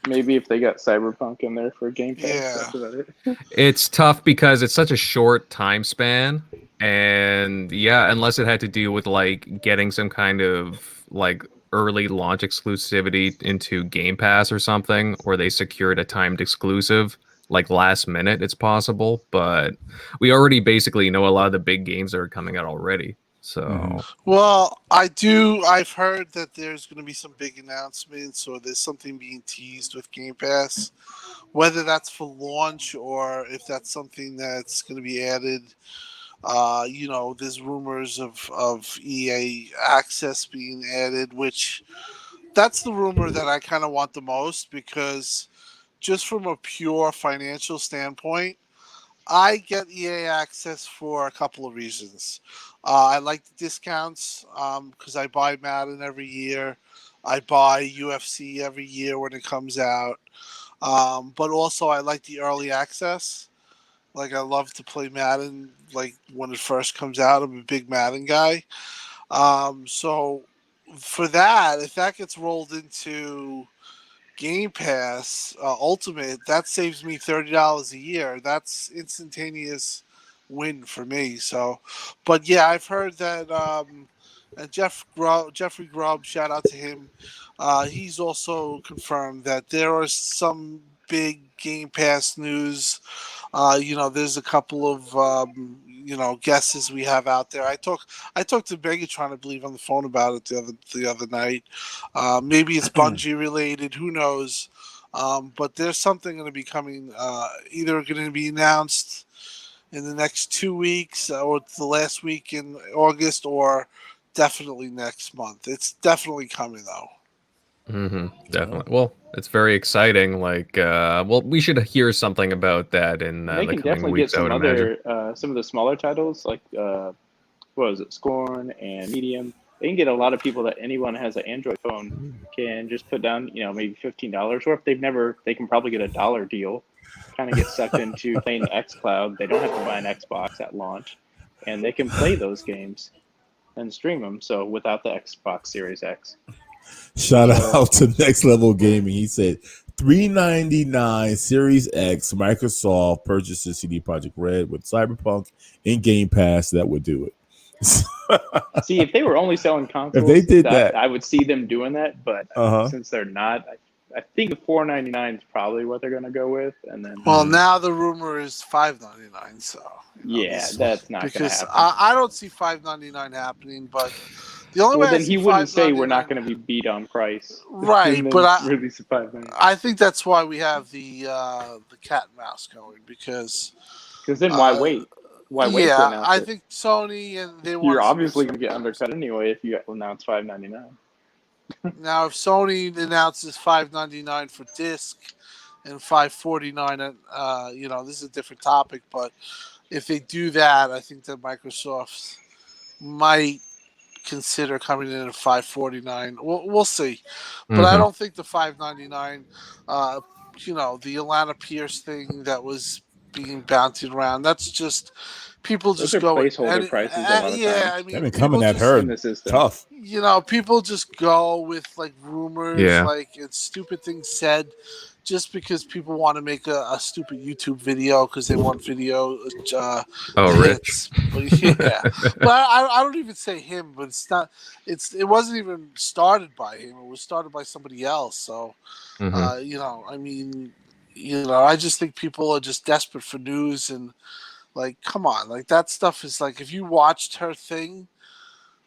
Maybe if they got Cyberpunk in there for Game Pass. Yeah. That's about it. It's tough because it's such a short time span, and unless it had to do with like getting some kind of like early launch exclusivity into Game Pass or something, or they secured a timed exclusive like last minute, it's possible. But we already basically know a lot of the big games that are coming out already. So Well, I've heard that there's going to be some big announcements, or there's something being teased with Game Pass, whether that's for launch or if that's something that's going to be added. There's rumors of EA Access being added, which that's the rumor that I kind of want the most, because just from a pure financial standpoint, I get EA Access for a couple of reasons. I like the discounts because I buy Madden every year. I buy UFC every year when it comes out. But also I like the early access. Like, I love to play Madden, like, when it first comes out. I'm a big Madden guy. So for that, if that gets rolled into Game Pass Ultimate, that saves me $30 a year. That's instantaneous win for me. So, but yeah, I've heard that and Jeffrey Grubb, shout out to him. He's also confirmed that there are some big Game Pass news. There's a couple of guesses we have out there. I talked to Megatron, I believe, on the phone about it the other night. Maybe it's Bungie related. Who knows? But there's something going to be coming. Either going to be announced in the next 2 weeks, or the last week in August, or definitely next month. It's definitely coming though. Definitely. Well, it's very exciting. Like, we should hear something about that in they the can coming definitely weeks. get I some would imagine. other some of the smaller titles, like what was it, Scorn and Medium. They can get a lot of people that anyone has an Android phone can just put down, maybe $15, or if they can probably get a $1 deal. Kind of get sucked into playing xCloud. They don't have to buy an Xbox at launch, and they can play those games and stream them. So without the Xbox Series X. Shout out to Next Level Gaming. He said $399 Series X. Microsoft purchases CD Projekt Red with Cyberpunk in Game Pass. That would do it. See, if they were only selling consoles, if they did that, I would see them doing that. But since they're not, I think the $499 is probably what they're going to go with. And then, well, now the rumor is $599. So that's not going to happen. I don't see $599 happening, but. The only way then he wouldn't say we're not going to be beat on price, right? But I think that's why we have the cat and mouse going, because then why wait? Why wait? Yeah, I think Sony and they want. You're obviously going to get undercut anyway if you announce $599. Now, if Sony announces $599 for disc, and $549. And this is a different topic, but if they do that, I think that Microsoft might consider coming in at $549. We'll see, but I don't think the $599. The Alana Pierce thing that was being bountied around. That's just people Those just are go placeholder prices a lot of yeah, times. I mean, They've been coming at just, her in the system. tough. People just go with like rumors, Yeah. like it's stupid things said, just because people want to make a stupid YouTube video because they want video. Rich. But yeah, but I don't even say him, but it's not. It wasn't even started by him. It was started by somebody else. So, I just think people are just desperate for news and like, come on, like that stuff is like if you watched her thing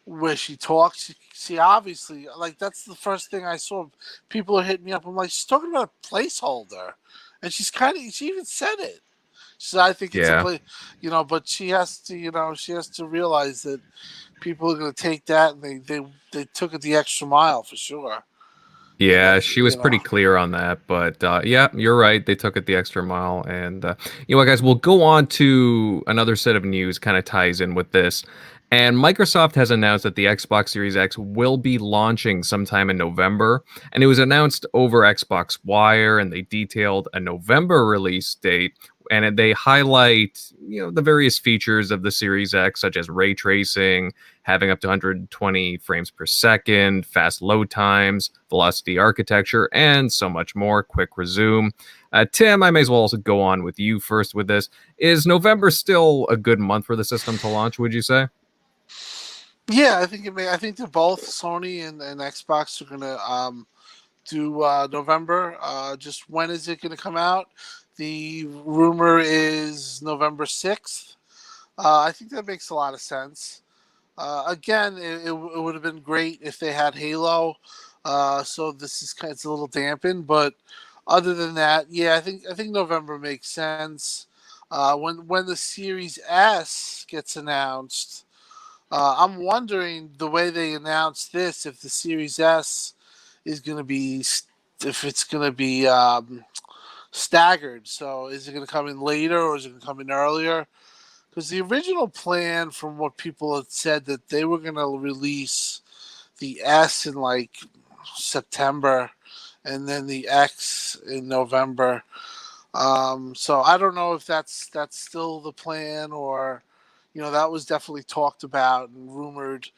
where she talks, she obviously like that's the first thing I saw. People are hitting me up. I'm like, she's talking about a placeholder, and she even said it. She said, I think it's a play, but she has to realize that people are going to take that and they took it the extra mile for sure. Yeah, she was pretty clear on that, but yeah, you're right. They took it the extra mile, and guys, we'll go on to another set of news. Kind of ties in with this, and Microsoft has announced that the Xbox Series X will be launching sometime in November, and it was announced over Xbox Wire, and they detailed a November release date. And they highlight, the various features of the Series X, such as ray tracing, having up to 120 frames per second, fast load times, velocity architecture, and so much more. Quick resume. Tim, I may as well also go on with you first with this. Is November still a good month for the system to launch, would you say? Yeah, I think I think that both Sony and Xbox are going to do November. Just when is it going to come out? The rumor is November 6th. I think that makes a lot of sense. Again, it would have been great if they had Halo. So it's a little dampened, but other than that, yeah, I think November makes sense. When the Series S gets announced, I'm wondering the way they announced this, if the Series S is going to be, if it's going to be staggered. So is it going to come in later or is it going to come in earlier? Because the original plan, from what people had said, that they were going to release the S in like September and then the X in November. So I don't know if that's still the plan, or that was definitely talked about and rumored.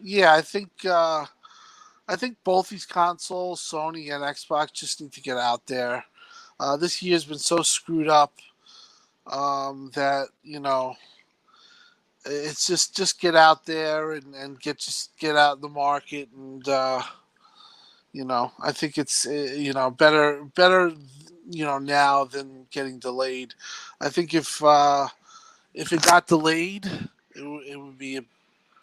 Yeah, I think both these consoles, Sony and Xbox, just need to get out there. This year's been so screwed up that it's just get out there and get out in the market, and I think it's better now than getting delayed. I think if it got delayed, it would be a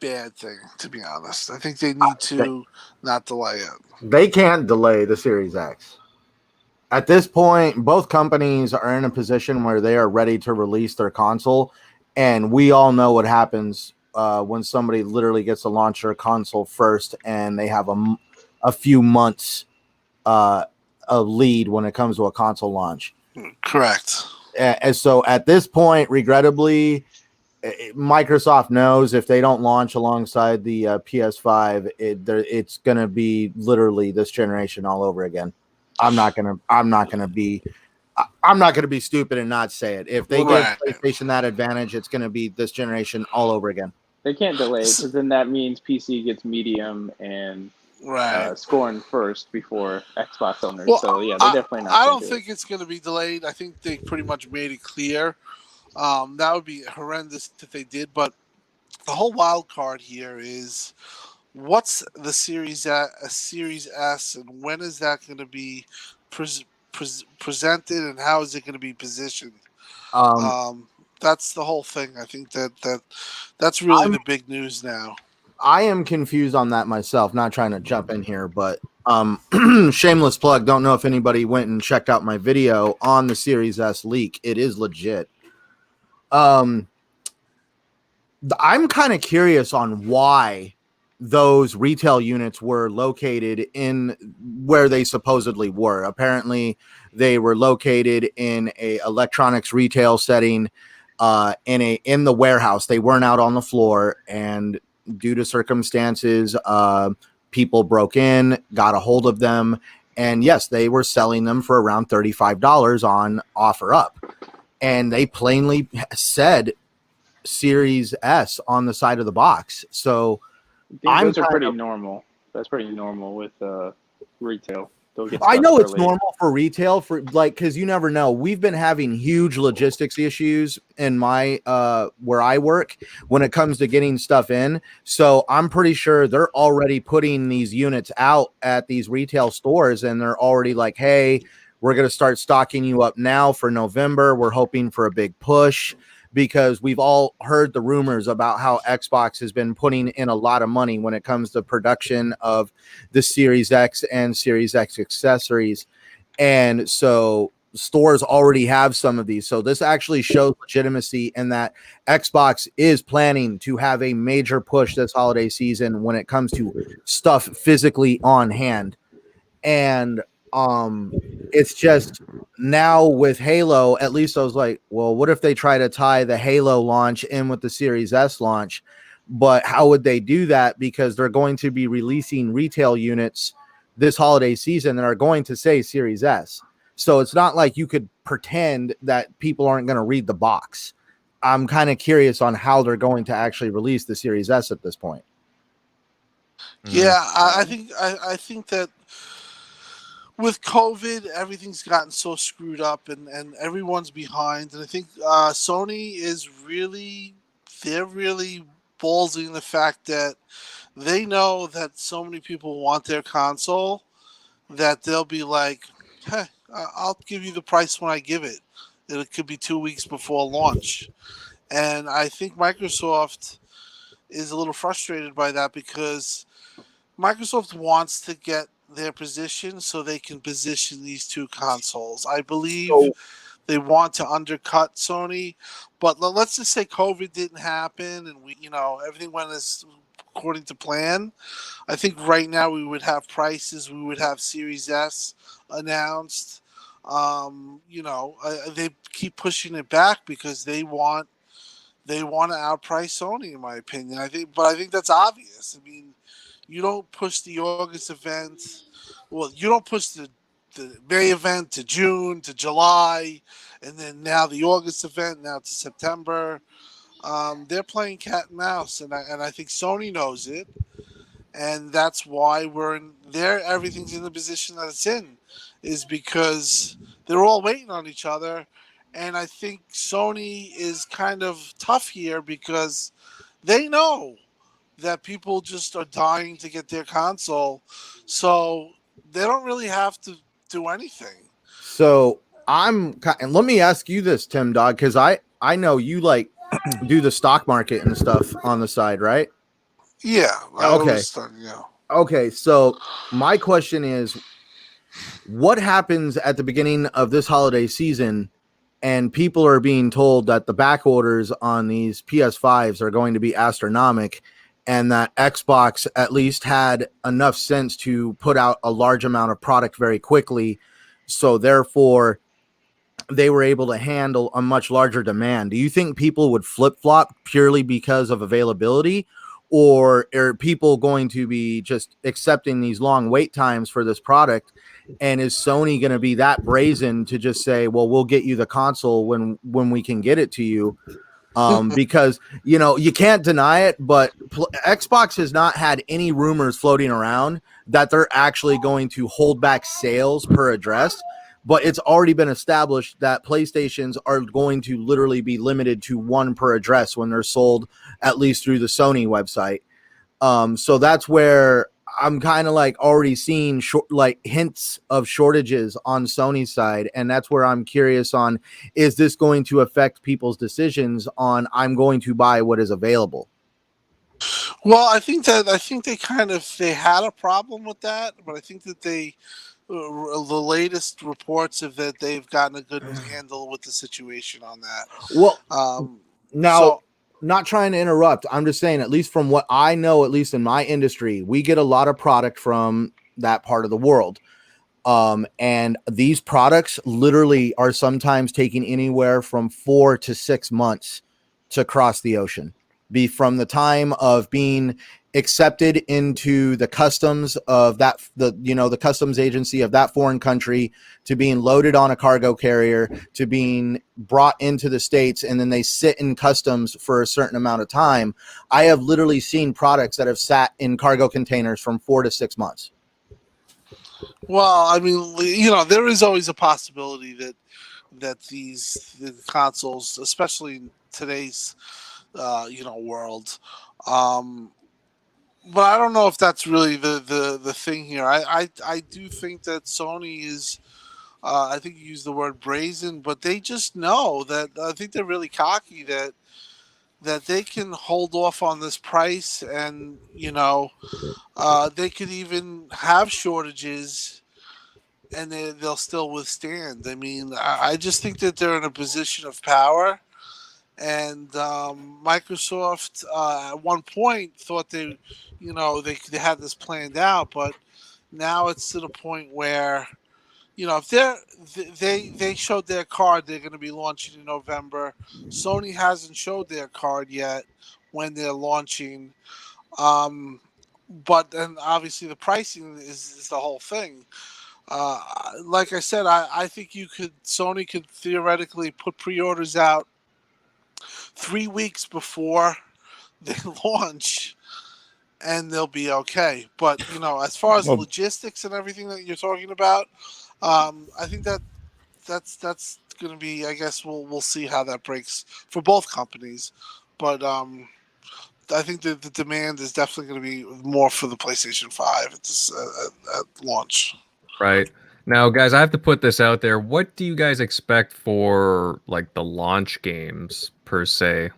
bad thing, to be honest. I think they need to not delay it. They can't delay the Series X. At this point, both companies are in a position where they are ready to release their console, and we all know what happens when somebody literally gets to launch their console first, and they have a few months a lead when it comes to a console launch. Correct. And so at this point, regrettably, Microsoft knows if they don't launch alongside the PS5, it's going to be literally this generation all over again. I'm not gonna be stupid and not say it. If they give PlayStation that advantage, it's going to be this generation all over again. They can't delay it, because then that means PC gets medium and scoring first before Xbox owners. Well, so yeah, they're definitely not. I don't think it's going to be delayed. I think they pretty much made it clear. That would be horrendous if they did. But the whole wild card here is, what's the Series S, and when is that going to be presented, and how is it going to be positioned? That's the whole thing. I think that's really the big news now. I am confused on that myself. Not trying to jump in here, but shameless plug. Don't know if anybody went and checked out my video on the Series S leak. It is legit. I'm kind of curious on why those retail units were located in where they supposedly were. Apparently, they were located in a electronics retail setting, in the warehouse. They weren't out on the floor, and due to circumstances, people broke in, got a hold of them, and yes, they were selling them for around $35 on OfferUp, and they plainly said Series S on the side of the box. So those are pretty normal. That's pretty normal with retail. I know it's normal for retail, for like, because you never know. We've been having huge logistics issues in my where I work when it comes to getting stuff in. So I'm pretty sure they're already putting these units out at these retail stores, and they're already like, hey, we're going to start stocking you up now for November. We're hoping for a big push, because we've all heard the rumors about how Xbox has been putting in a lot of money when it comes to production of the Series X and Series X accessories. And so stores already have some of these. So this actually shows legitimacy in that Xbox is planning to have a major push this holiday season when it comes to stuff physically on hand. And it's just now with Halo, at least I was like, well, what if they try to tie the Halo launch in with the Series S launch? But how would they do that? Because they're going to be releasing retail units this holiday season that are going to say Series S. So it's not like you could pretend that people aren't going to read the box. I'm kind of curious on how they're going to actually release the Series S at this point. Yeah, I think that with COVID, everything's gotten so screwed up, and everyone's behind. And I think Sony is really ballsy in the fact that they know that so many people want their console that they'll be like, hey, I'll give you the price when I give it. It could be 2 weeks before launch. And I think Microsoft is a little frustrated by that, because Microsoft wants to get their position so they can position these two consoles. I believe they want to undercut Sony, but let's just say COVID didn't happen and everything went as according to plan. I think right now we would have prices. We would have Series S announced. They keep pushing it back because they want to outprice Sony, in my opinion. I think that's obvious. I mean, you don't push the August event. Well, you don't push the May event to June to July, and then now the August event now to September. They're playing cat and mouse, and I think Sony knows it, and that's why we're in there. Everything's in the position that it's in, is because they're all waiting on each other, and I think Sony is kind of tough here because they know that people just are dying to get their console, so they don't really have to do anything. So and let me ask you this, Tim Dog, because I know you like do the stock market and stuff on the side, right? Yeah. Okay. Okay. So my question is, what happens at the beginning of this holiday season and people are being told that the back orders on these PS5s are going to be astronomical, and that Xbox at least had enough sense to put out a large amount of product very quickly, so therefore they were able to handle a much larger demand? Do you think people would flip-flop purely because of availability, or are people going to be just accepting these long wait times for this product? And is Sony going to be that brazen to just say, well, we'll get you the console when we can get it to you? Because, you can't deny it, but Xbox has not had any rumors floating around that they're actually going to hold back sales per address. But it's already been established that PlayStations are going to literally be limited to one per address when they're sold, at least through the Sony website. So that's where I'm kind of like already seeing hints of shortages on Sony's side. And that's where I'm curious on, is this going to affect people's decisions on, I'm going to buy what is available? Well, I think they had a problem with that, but I think that the latest reports of that they've gotten a good handle with the situation on that. Well, now not trying to interrupt. I'm just saying, at least from what I know, at least in my industry, we get a lot of product from that part of the world. And these products literally are sometimes taking anywhere from 4 to 6 months to cross the ocean, be from the time of being accepted into the customs of the customs agency of that foreign country, to being loaded on a cargo carrier, to being brought into the States, and then they sit in customs for a certain amount of time. I have literally seen products that have sat in cargo containers from 4 to 6 months. Well, I mean, there is always a possibility that the consoles, especially in today's world, but I don't know if that's really the thing here. I do think that Sony is, I think you used the word brazen, but they just know that. I think they're really cocky that they can hold off on this price, and they could even have shortages, and they'll still withstand. I mean, I just think that they're in a position of power. And Microsoft at one point thought they had this planned out, but now it's to the point where, if they showed their card, they're going to be launching in November. Sony hasn't showed their card yet when they're launching, but then obviously the pricing is the whole thing. Like I said, I think Sony could theoretically put pre-orders out 3 weeks before they launch, and they'll be okay. But as far as logistics and everything that you're talking about, I think that's going to be. I guess we'll see how that breaks for both companies. But I think that the demand is definitely going to be more for the PlayStation 5 at launch. Right. Now, guys, I have to put this out there. What do you guys expect for like the launch games per se?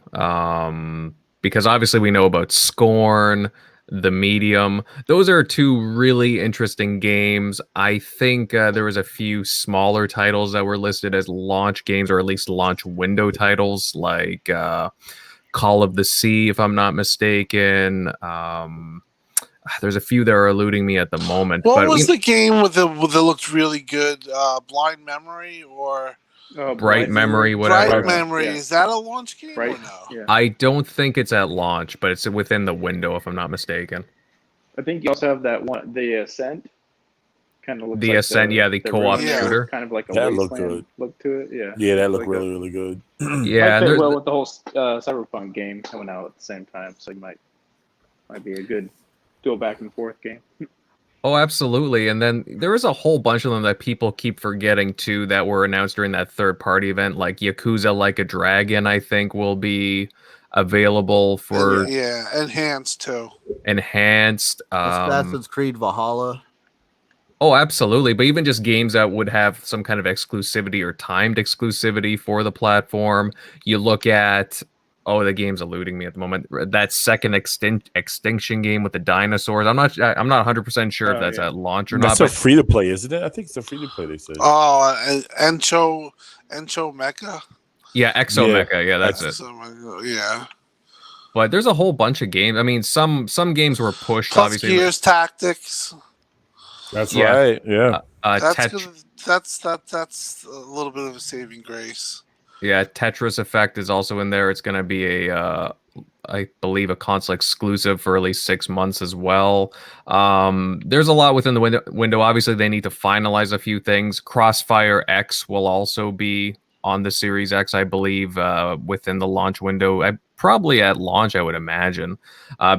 Because obviously we know about Scorn, The Medium. Those are two really interesting games. I think there was a few smaller titles that were listed as launch games, or at least launch window titles, like Call of the Sea, if I'm not mistaken. There's a few that are eluding me at the moment. What was the game that looked really good? Blind Memory or Bright Memory? Whatever. Bright Memory. Yeah. Is that a launch game or no? Yeah. I don't think it's at launch, but it's within the window, if I'm not mistaken. I think you also have that one, the Ascent. Kind of looks The like Ascent, the co-op Yeah. shooter. Kind of like a That looked Wasteland good. look to it. Yeah. Yeah, that looked Really really, really good. Yeah, Might fit there- well with the whole Cyberpunk game coming out at the same time, so you might be a good dual back and forth game. Oh, absolutely. And then there is a whole bunch of them that people keep forgetting too that were announced during that third-party event, like Yakuza Like a Dragon, I think will be available for enhanced too. enhanced. Assassin's Creed Valhalla. Oh, absolutely. But even just games that would have some kind of exclusivity or timed exclusivity for the platform. You look at, the game's eluding me at the moment. That second Extinction game with the dinosaurs. I'm not 100% sure if that's at launch or That's not. a free to play, isn't it? I think it's a free to play. They said. Oh, Encho Mecha. Yeah, Exomecha. Yeah, that's it. Yeah. But there's a whole bunch of games. I mean, some games were pushed. Plus Obviously, Gears Tactics. That's Yeah. right. Yeah. That's a little bit of a saving grace. Yeah, Tetris Effect is also in there. It's going to be I believe, a console exclusive for at least 6 months as well. There's a lot within the window. Obviously, they need to finalize a few things. Crossfire X will also be on the Series X, I believe, within the launch window. Probably at launch, I would imagine,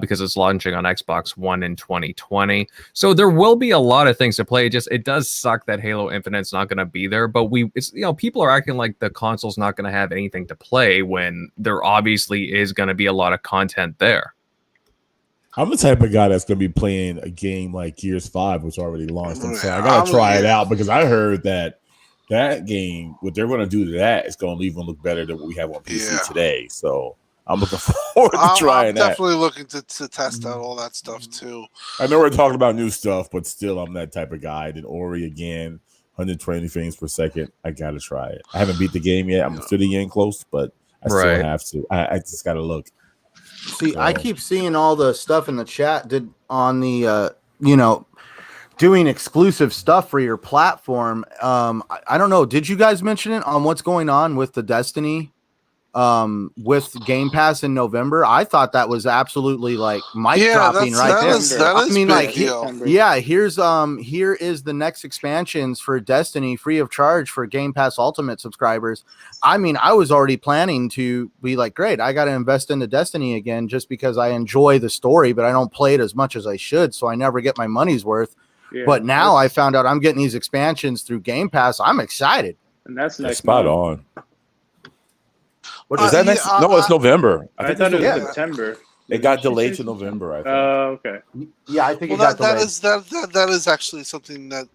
because it's launching on Xbox One in 2020. So there will be a lot of things to play. It does suck that Halo Infinite's not going to be there, but people are acting like the console's not going to have anything to play when there obviously is going to be a lot of content there. I'm the type of guy that's going to be playing a game like Gears 5, which already launched. And so I got to try it out because I heard that game, what they're going to do to that is going to even look better than what we have on PC today. So I'm looking forward to trying that. I'm definitely looking to test out all that stuff too. I know we're talking about new stuff, but still, I'm that type of guy. Then Ori again, 120 frames per second. I got to try it. I haven't beat the game yet. I'm still getting close, but I still Right. have to. I just got to look. See, I keep seeing all the stuff in the chat on the doing exclusive stuff for your platform. I don't know. Did you guys mention it on what's going on with the Destiny with Game Pass in November? I thought that was absolutely like mic dropping right there. That is big deal. Here is the next expansions for Destiny free of charge for Game Pass Ultimate subscribers. I mean, I was already planning to be like, great, I got to invest into Destiny again just because I enjoy the story, but I don't play it as much as I should, so I never get my money's worth. Yeah, but now I found out I'm getting these expansions through Game Pass. I'm excited. And that's next spot month. on. What is that next? No, it's November. I thought it was September. It got delayed to November, I think. Oh, okay. Yeah, I think it got delayed. That is actually something that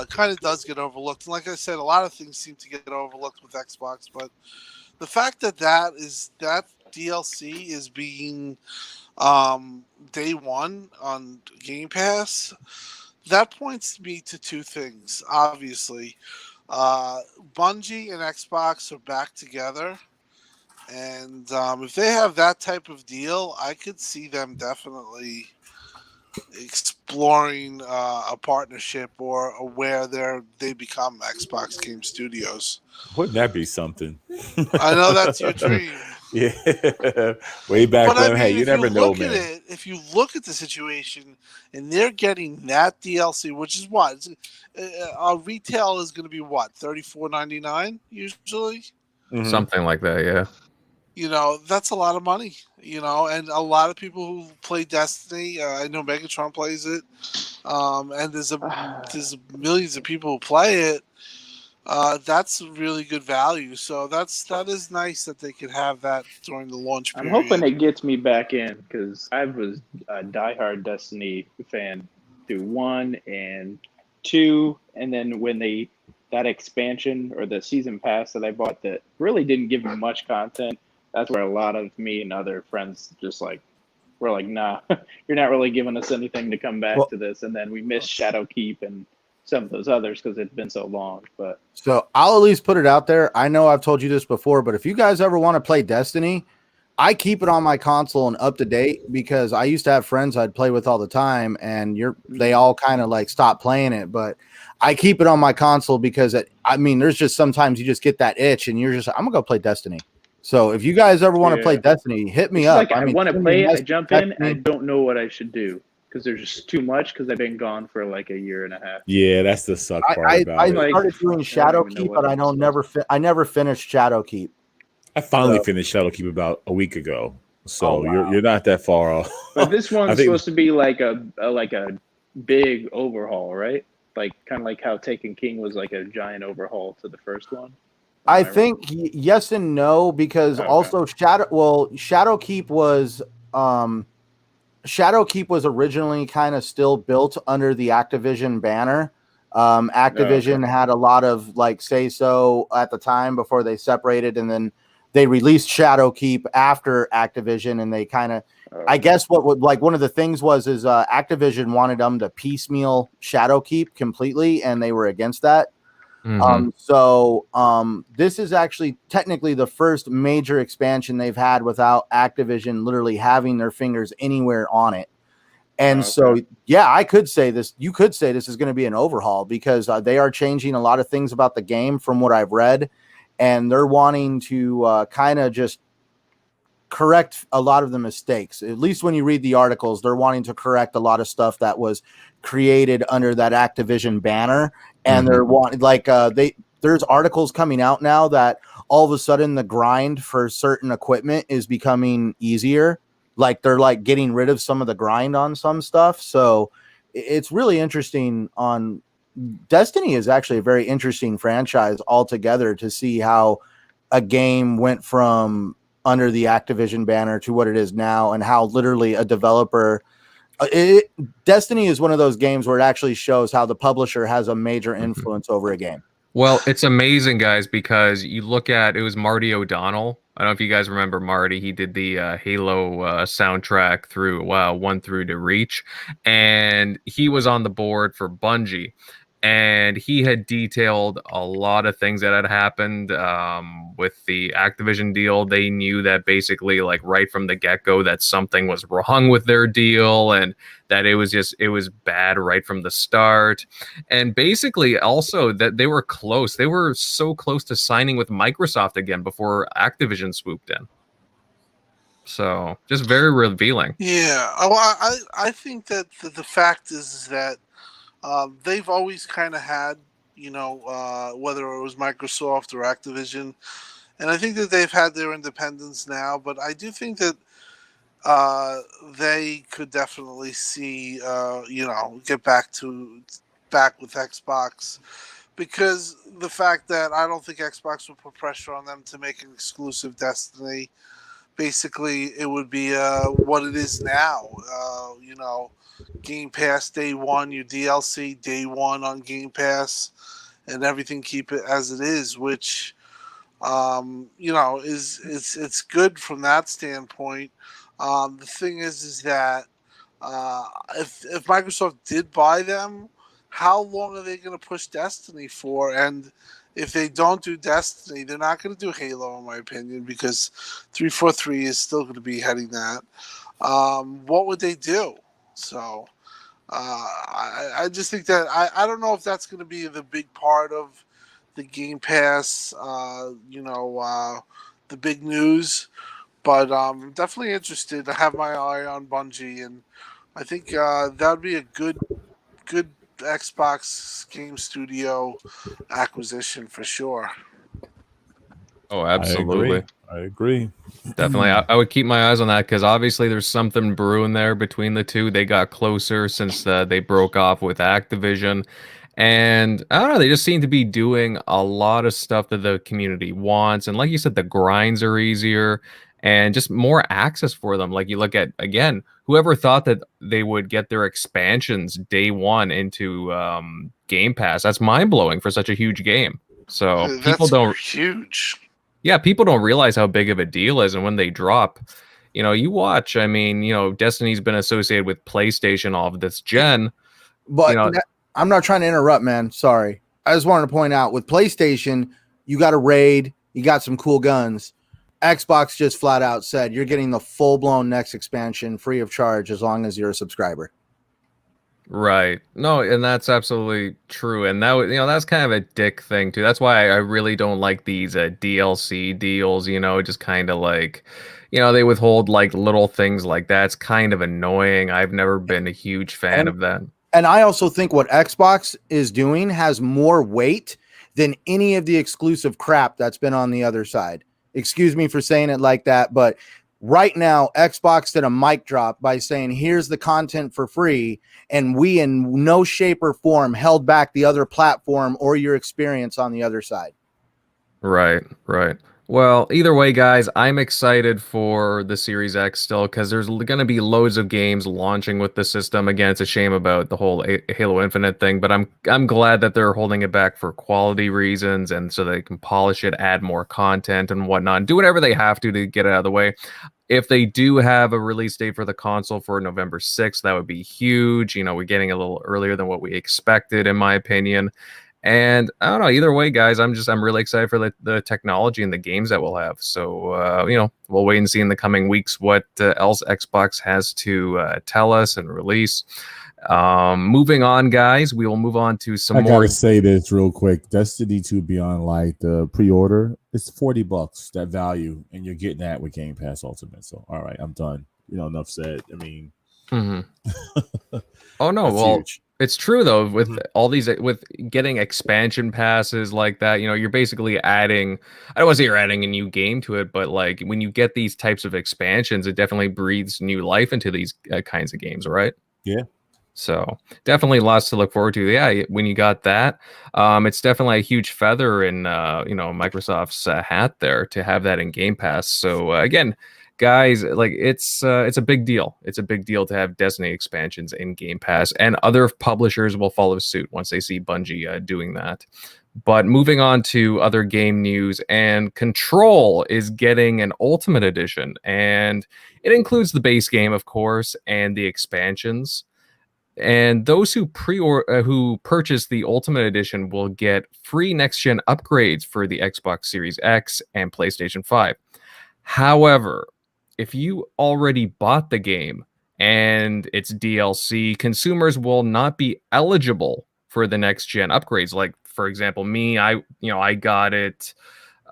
kind of does get overlooked. And like I said, a lot of things seem to get overlooked with Xbox, but the fact that that DLC is being day one on Game Pass, that points me to two things. Obviously, Bungie and Xbox are back together. And if they have that type of deal, I could see them definitely exploring a partnership or where they become Xbox Game Studios. Wouldn't that be something? I know that's your dream. Yeah, way back then. Hey, you never know, man. If you look at the situation and they're getting that DLC, which is what retail is going to be, what, $34.99 usually, something like that, yeah. That's a lot of money, and a lot of people who play Destiny, I know Megatron plays it, and there's millions of people who play it. That's really good value. So that is nice that they could have that during the launch period. I'm hoping it gets me back in because I was a diehard Destiny fan through 1 and 2, and then when that expansion or the season pass that I bought that really didn't give me much content. That's where a lot of me and other friends just we're like, nah, you're not really giving us anything to come back to this. And then we missed Shadowkeep and some of those others because it's been so long. But so I'll at least put it out there. I know I've told you this before, but if you guys ever want to play Destiny, I keep it on my console and up to date because I used to have friends I'd play with all the time, and they all kind of like stopped playing it. But I keep it on my console because there's just sometimes you just get that itch and you're just I'm gonna go play Destiny. So if you guys ever want to play Destiny, hit me up. I want to play it. I jump in. And I don't know what I should do because there's just too much because I've been gone for like a year and a half. Yeah, that's the suck part about it. I started doing Shadowkeep, but I never finished Shadowkeep. I finally finished Shadowkeep about a week ago. So you're not that far off. But this one's supposed to be like a big overhaul, right? Like kind of like how Taken King was like a giant overhaul to the first one. I think yes and no, because also Shadowkeep was originally kind of still built under the Activision banner. Activision had a lot of say so at the time before they separated, and then they released Shadowkeep after Activision, and they kind of I guess what would one of the things is Activision wanted them to piecemeal Shadowkeep completely, and they were against that. Mm-hmm. This is actually technically the first major expansion they've had without Activision literally having their fingers anywhere on it. And I could say this. You could say this is going to be an overhaul because they are changing a lot of things about the game from what I've read, and they're wanting to kind of just correct a lot of the mistakes. At least when you read the articles, they're wanting to correct a lot of stuff that was created under that Activision banner. And they're wanting there's articles coming out now that all of a sudden the grind for certain equipment is becoming easier. Like they're getting rid of some of the grind on some stuff. So it's really interesting. On Destiny is actually a very interesting franchise altogether to see how a game went from under the Activision banner to what it is now, and how literally a developer. Destiny is one of those games where it actually shows how the publisher has a major influence over a game. Well, it's amazing, guys, because you look at it was Marty O'Donnell. I don't know if you guys remember Marty. He did the Halo soundtrack through 1 through to Reach, and he was on the board for Bungie. and he had detailed a lot of things that had happened with the Activision deal. They knew that basically, like, right from the get-go, that something was wrong with their deal, and that it was bad right from the start. And basically also that they were close. They were so close to signing with Microsoft again before Activision swooped in. So just very revealing. Yeah, I think that the fact is that they've always kind of had, whether it was Microsoft or Activision, and I think that they've had their independence now. But I do think that they could definitely see, get back with Xbox, because the fact that I don't think Xbox will put pressure on them to make an exclusive Destiny. Basically, it would be what it is now. Game Pass day one, your DLC day one on Game Pass, and everything keep it as it is, which it's good from that standpoint. The thing is that if Microsoft did buy them, how long are they going to push Destiny for? And if they don't do Destiny, they're not going to do Halo, in my opinion, because 343 is still going to be heading that. What would they do? So I just think that I don't know if that's going to be the big part of the Game Pass, the big news. But I'm definitely interested. I have my eye on Bungie, and I think that would be a good Xbox game studio acquisition for sure. Oh, absolutely. I agree. Definitely. I would keep my eyes on that, because obviously there's something brewing there between the two. They got closer since they broke off with Activision. And I don't know, they just seem to be doing a lot of stuff that the community wants. And like you said, the grinds are easier and just more access for them. Like you look at, again, whoever thought that they would get their expansions day one into Game Pass? That's mind-blowing for such a huge game. So huge. Yeah, people don't realize how big of a deal is, and when they drop, you watch. I mean, Destiny's been associated with PlayStation all of this gen, but I'm not trying to interrupt, man. Sorry, I just wanted to point out with PlayStation, you got a raid, you got some cool guns. Xbox just flat out said you're getting the full-blown next expansion free of charge as long as you're a subscriber. Right. No, and that's absolutely true. And that's kind of a dick thing too. That's why I really don't like these DLC deals, just kind of like, they withhold like little things like that. It's kind of annoying. I've never been a huge fan of that. And I also think what Xbox is doing has more weight than any of the exclusive crap that's been on the other side. Excuse me for saying it like that, but right now, Xbox did a mic drop by saying, here's the content for free, and we in no shape or form held back the other platform or your experience on the other side. Right. Well, either way, guys, I'm excited for the Series X still, because there's going to be loads of games launching with the system. Again, it's a shame about the whole Halo Infinite thing, but I'm glad that they're holding it back for quality reasons, and so they can polish it, add more content and whatnot, do whatever they have to get it out of the way. If they do have a release date for the console for November 6th, that would be huge. We're getting a little earlier than what we expected, in my opinion. And I don't know, either way, guys, I'm really excited for the technology and the games that we'll have. So, we'll wait and see in the coming weeks what else Xbox has to tell us and release. Moving on, guys, we will move on to some more. I gotta say this real quick. Destiny 2 Beyond Light, the pre-order, it's $40, that value, and you're getting that with Game Pass Ultimate. So, all right, I'm done. Enough said. I mean, oh no, well. Huge. It's true though, with all these, with getting expansion passes like that, you're basically adding, I don't want to say you're adding a new game to it, but like when you get these types of expansions, it definitely breathes new life into these kinds of games, right? Yeah. So definitely lots to look forward to. Yeah, when you got that, it's definitely a huge feather in Microsoft's hat there to have that in Game Pass. So again, guys, like it's a big deal. It's a big deal to have Destiny expansions in Game Pass, and other publishers will follow suit once they see Bungie doing that. But moving on to other game news, and Control is getting an Ultimate Edition, and it includes the base game, of course, and the expansions. And those who who purchase the Ultimate Edition will get free next-gen upgrades for the Xbox Series X and PlayStation 5. However, if you already bought the game and it's DLC, consumers will not be eligible for the next-gen upgrades. Like, for example, me, I got it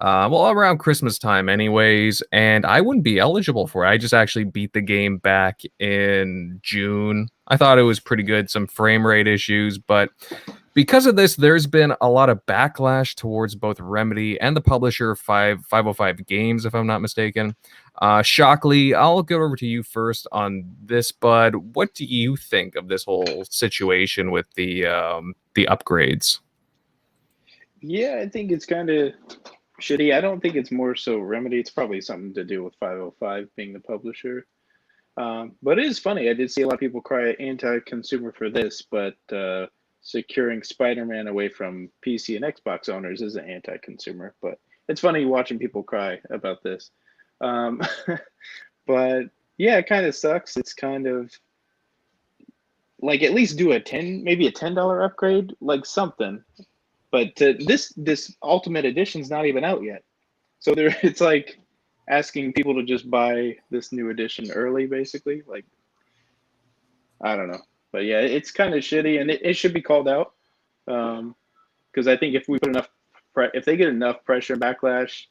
around Christmas time anyways, and I wouldn't be eligible for it. I just actually beat the game back in June. I thought it was pretty good, some frame rate issues, but because of this, there's been a lot of backlash towards both Remedy and the publisher 505 Games, if I'm not mistaken. Shockley, I'll go over to you first on this, bud. What do you think of this whole situation with the upgrades? Yeah, I think it's kind of shitty. I don't think it's more so Remedy. It's probably something to do with 505 being the publisher. But it is funny. I did see a lot of people cry anti-consumer for this, but securing Spider-Man away from PC and Xbox owners isn't anti-consumer. But it's funny watching people cry about this. But yeah, it kind of sucks. It's kind of like at least do maybe a $10 upgrade, like something. But this Ultimate Edition's not even out yet, so it's like asking people to just buy this new edition early, basically. Like, I don't know, but yeah, it's kind of shitty, and it should be called out, because I think if we put if they get enough pressure and backlash,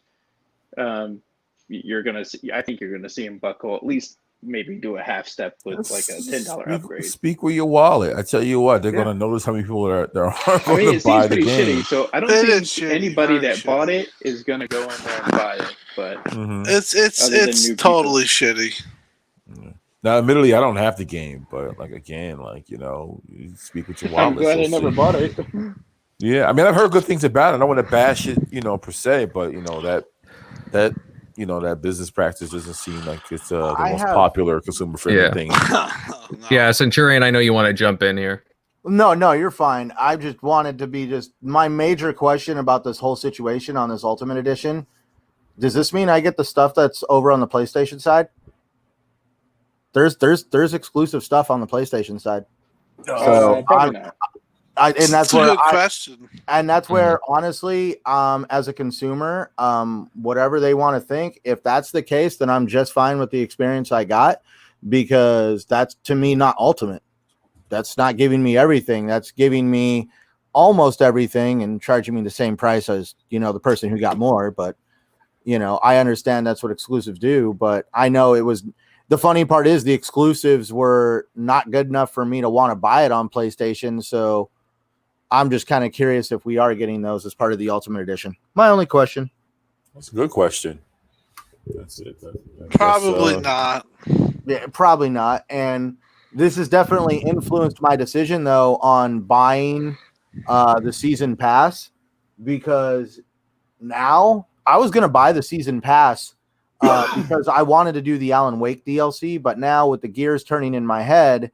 you're gonna see. I think you're gonna see them buckle, at least maybe do a half step with like a $10 upgrade. Speak with your wallet. I tell you what, they're gonna notice how many people are going to buy the game. Shitty, so I don't think anybody that bought it is gonna go in there and buy it. But it's totally shitty. Now, admittedly, I don't have the game, but like again, like you speak with your wallet. I'm glad I never bought it. Yeah, I mean, I've heard good things about it. I don't want to bash it, per se, but that business practice doesn't seem like it's the most popular consumer friendly thing. No. Yeah, Centurion, I know you want to jump in here. No, you're fine. I just wanted to be my major question about this whole situation on this Ultimate Edition. Does this mean I get the stuff that's over on the PlayStation side? There's exclusive stuff on the PlayStation side. So and that's where a good question. And that's where honestly, as a consumer, whatever they want to think, if that's the case, then I'm just fine with the experience I got, because that's to me not ultimate. That's not giving me everything. That's giving me almost everything and charging me the same price as the person who got more. But I understand that's what exclusives do, but I know it was. The funny part is the exclusives were not good enough for me to want to buy it on PlayStation. So I'm just kind of curious if we are getting those as part of the Ultimate Edition. My only question. That's a good question. That's it. Probably not. Yeah, probably not. And this has definitely influenced my decision, though, on buying the season pass, because now I was going to buy the season pass because I wanted to do the Alan Wake DLC, but now with the gears turning in my head,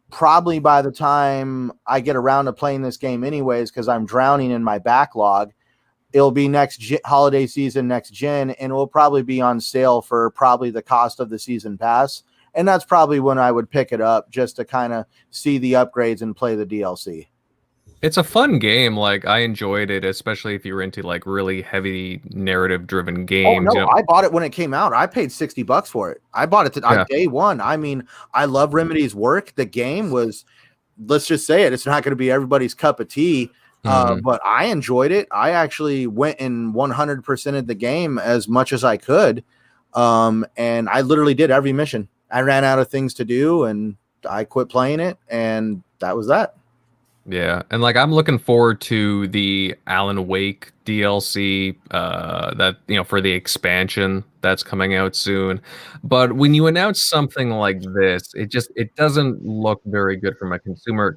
probably by the time I get around to playing this game anyways, because I'm drowning in my backlog, it'll be holiday season, next gen, and it will probably be on sale for probably the cost of the season pass. And that's probably when I would pick it up, just to kind of see the upgrades and play the DLC. It's a fun game. Like, I enjoyed it, especially if you're into like really heavy narrative driven games. Oh, no, I bought it when it came out. I paid $60 for it. I bought it on day one. I mean, I love Remedy's work. The game was, let's just say it's not going to be everybody's cup of tea, but I enjoyed it. I actually went and 100%ed the game as much as I could. And I literally did every mission. I ran out of things to do and I quit playing it, and that was that. Yeah, and like I'm looking forward to the Alan Wake DLC that for the expansion that's coming out soon. But when you announce something like this, it doesn't look very good from a consumer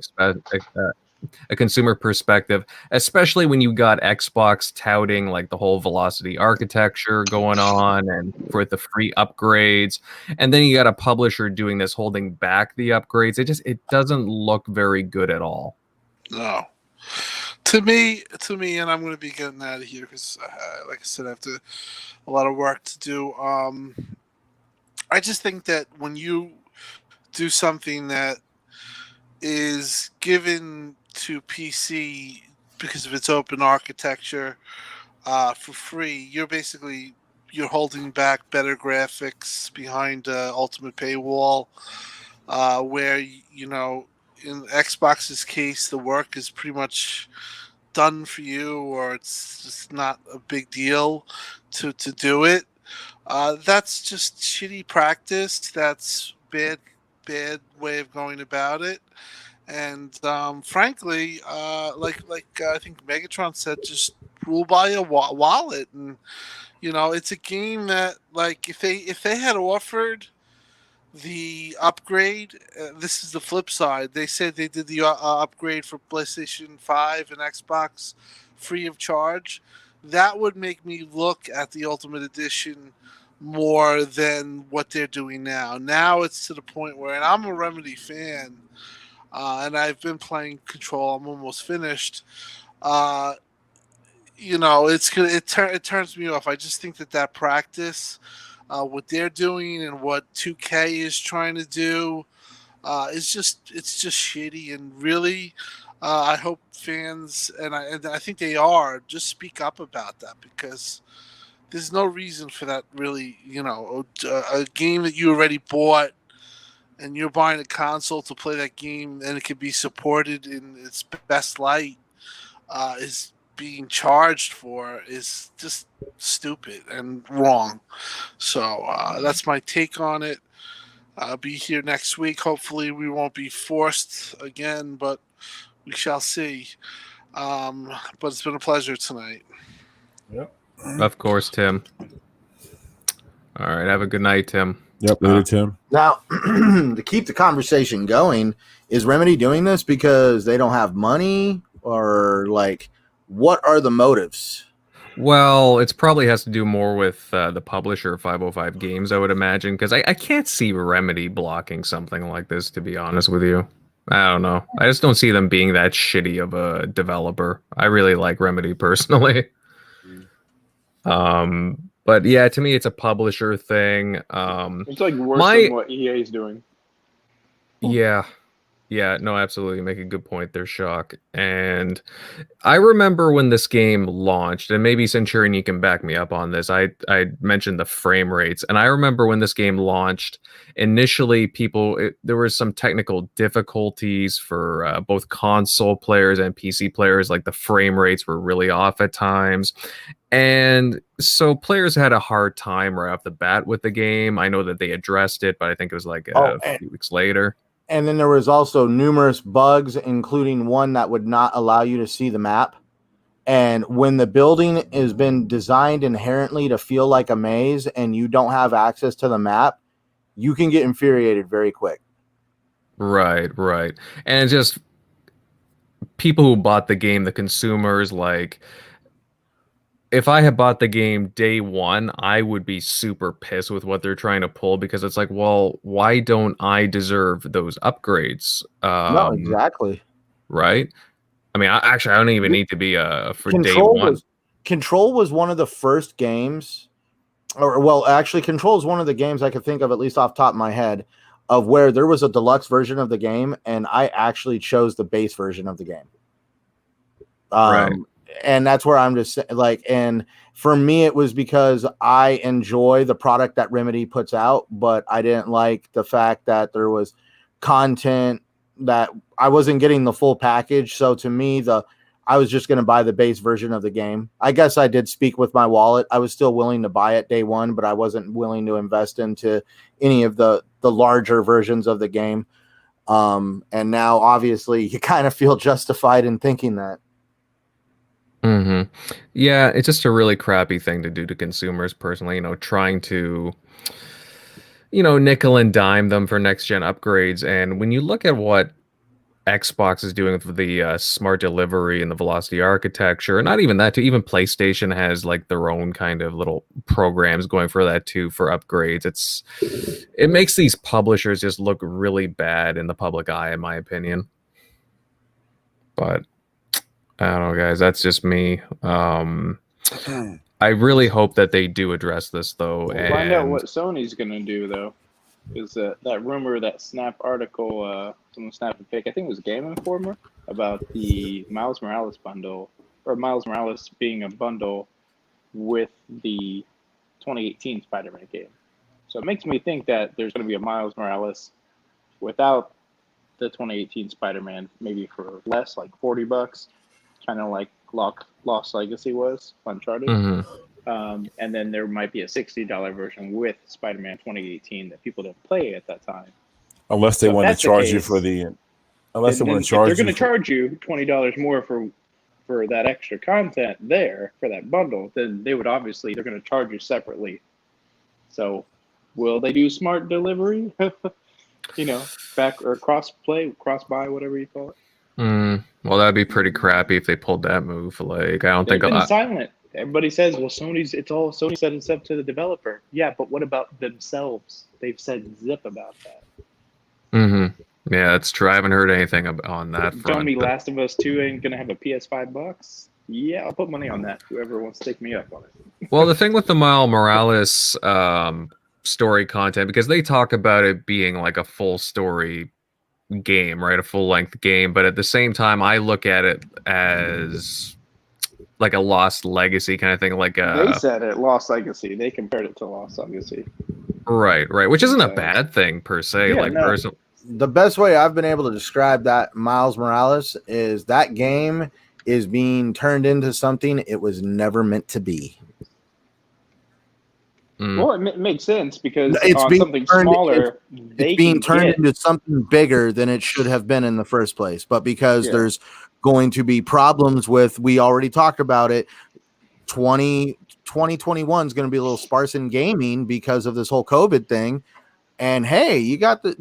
perspective, especially when you got Xbox touting like the whole velocity architecture going on and for the free upgrades, and then you got a publisher doing this, holding back the upgrades. It doesn't look very good at all. No, to me, and I'm going to be getting out of here because, like I said, I have a lot of work to do. I just think that when you do something that is given to PC because of its open architecture for free. You're holding back better graphics behind Ultimate Paywall, where in Xbox's case the work is pretty much done for you, or it's just not a big deal to do it. That's just shitty practice. That's bad way of going about it. And frankly, like I think Megatron said, just rule by a wallet. And it's a game that, like, if they had offered the upgrade, this is the flip side. They said they did the upgrade for PlayStation 5 and Xbox free of charge. That would make me look at the Ultimate Edition more than what they're doing now. Now it's to the point where, and I'm a Remedy fan, and I've been playing Control. I'm almost finished. It turns me off. I just think that practice, what they're doing and what 2K is trying to do, it's just shitty. And really, I hope fans, and I think they are, just speak up about that, because there's no reason for that, really. A game that you already bought and you're buying a console to play that game and it can be supported in its best light, is being charged for, is just stupid and wrong. So that's my take on it. I'll be here next week. Hopefully we won't be forced again, but we shall see. But it's been a pleasure tonight. Yep. Of course, Tim. All right. Have a good night, Tim. Yep. Later, Tim. Now, to keep the conversation going, is Remedy doing this because they don't have money, or like, what are the motives? Well, it probably has to do more with the publisher, 505 Games, I would imagine, because I can't see Remedy blocking something like this, to be honest with you. I don't know. I just don't see them being that shitty of a developer. I really like Remedy personally. But yeah, to me, it's a publisher thing. It's like worse than what EA is doing. Yeah, no, absolutely. You make a good point there, Shock. And I remember when this game launched, and maybe Centurion, you can back me up on this. I mentioned the frame rates, and I remember when this game launched, initially there was some technical difficulties for both console players and PC players. Like the frame rates were really off at times. And so players had a hard time right off the bat with the game. I know that they addressed it, but I think it was like a few weeks later. And then there was also numerous bugs, including one that would not allow you to see the map. And when the building has been designed inherently to feel like a maze and you don't have access to the map, you can get infuriated very quick. Right. And just people who bought the game, the consumers, like, if I had bought the game day one, I would be super pissed with what they're trying to pull, because it's like, well, why don't I deserve those upgrades? No, exactly. Right? I mean, I don't even need to be for day one. Control was one of the first games, Control is one of the games I could think of, at least off the top of my head, of where there was a deluxe version of the game, and I actually chose the base version of the game. Right. And that's where I'm just like, and for me, it was because I enjoy the product that Remedy puts out, but I didn't like the fact that there was content that I wasn't getting the full package. So to me, I was just going to buy the base version of the game. I guess I did speak with my wallet. I was still willing to buy it day one, but I wasn't willing to invest into any of the larger versions of the game. And now obviously you kind of feel justified in thinking that. Mm-hmm. Yeah, it's just a really crappy thing to do to consumers personally, trying to, nickel and dime them for next gen upgrades. And when you look at what Xbox is doing with the smart delivery and the velocity architecture, and not even that too, even PlayStation has like their own kind of little programs going for that too, for upgrades. It makes these publishers just look really bad in the public eye, in my opinion. But I don't know, guys. That's just me. I really hope that they do address this, though. We'll find out what Sony's going to do, though. Is that rumor, that Snap article, someone snapped a pic, I think it was Game Informer, about the Miles Morales bundle, or Miles Morales being a bundle with the 2018 Spider-Man game. So it makes me think that there's going to be a Miles Morales without the 2018 Spider-Man, maybe for less, like $40, kind of like Lost Legacy was, Uncharted. And then there might be a $60 version with Spider-Man 2018 that people didn't play at that time. Unless they want to charge you for the, unless they want to charge you. They're going to charge you $20 more for that extra content there for that bundle, then they're going to charge you separately. So will they do smart delivery? Back or cross buy, whatever you call it. Well, that'd be pretty crappy if they pulled that move. Like, I don't They've think been silent. Everybody says, well, Sony said it's up to the developer. Yeah, but what about themselves? They've said zip about that. Yeah, it's true. I haven't heard anything on that front. Tell me Last of Us 2 ain't going to have a PS$5? Yeah, I'll put money on that. Whoever wants to take me up on it. Well, the thing with the Miles Morales story content, because they talk about it being like a full story game, right? A full-length game. But at the same time, I look at it as like a Lost Legacy kind of thing. They said it, Lost Legacy. They compared it to Lost Legacy. Right. Which isn't a bad thing per se. Yeah, the best way I've been able to describe that Miles Morales is that game is being turned into something it was never meant to be. Well, it makes sense because it's on something smaller, it's being turned into something bigger than it should have been in the first place. But because there's going to be problems with, we already talked about it, 2021 is going to be a little sparse in gaming because of this whole COVID thing. And hey, you got the,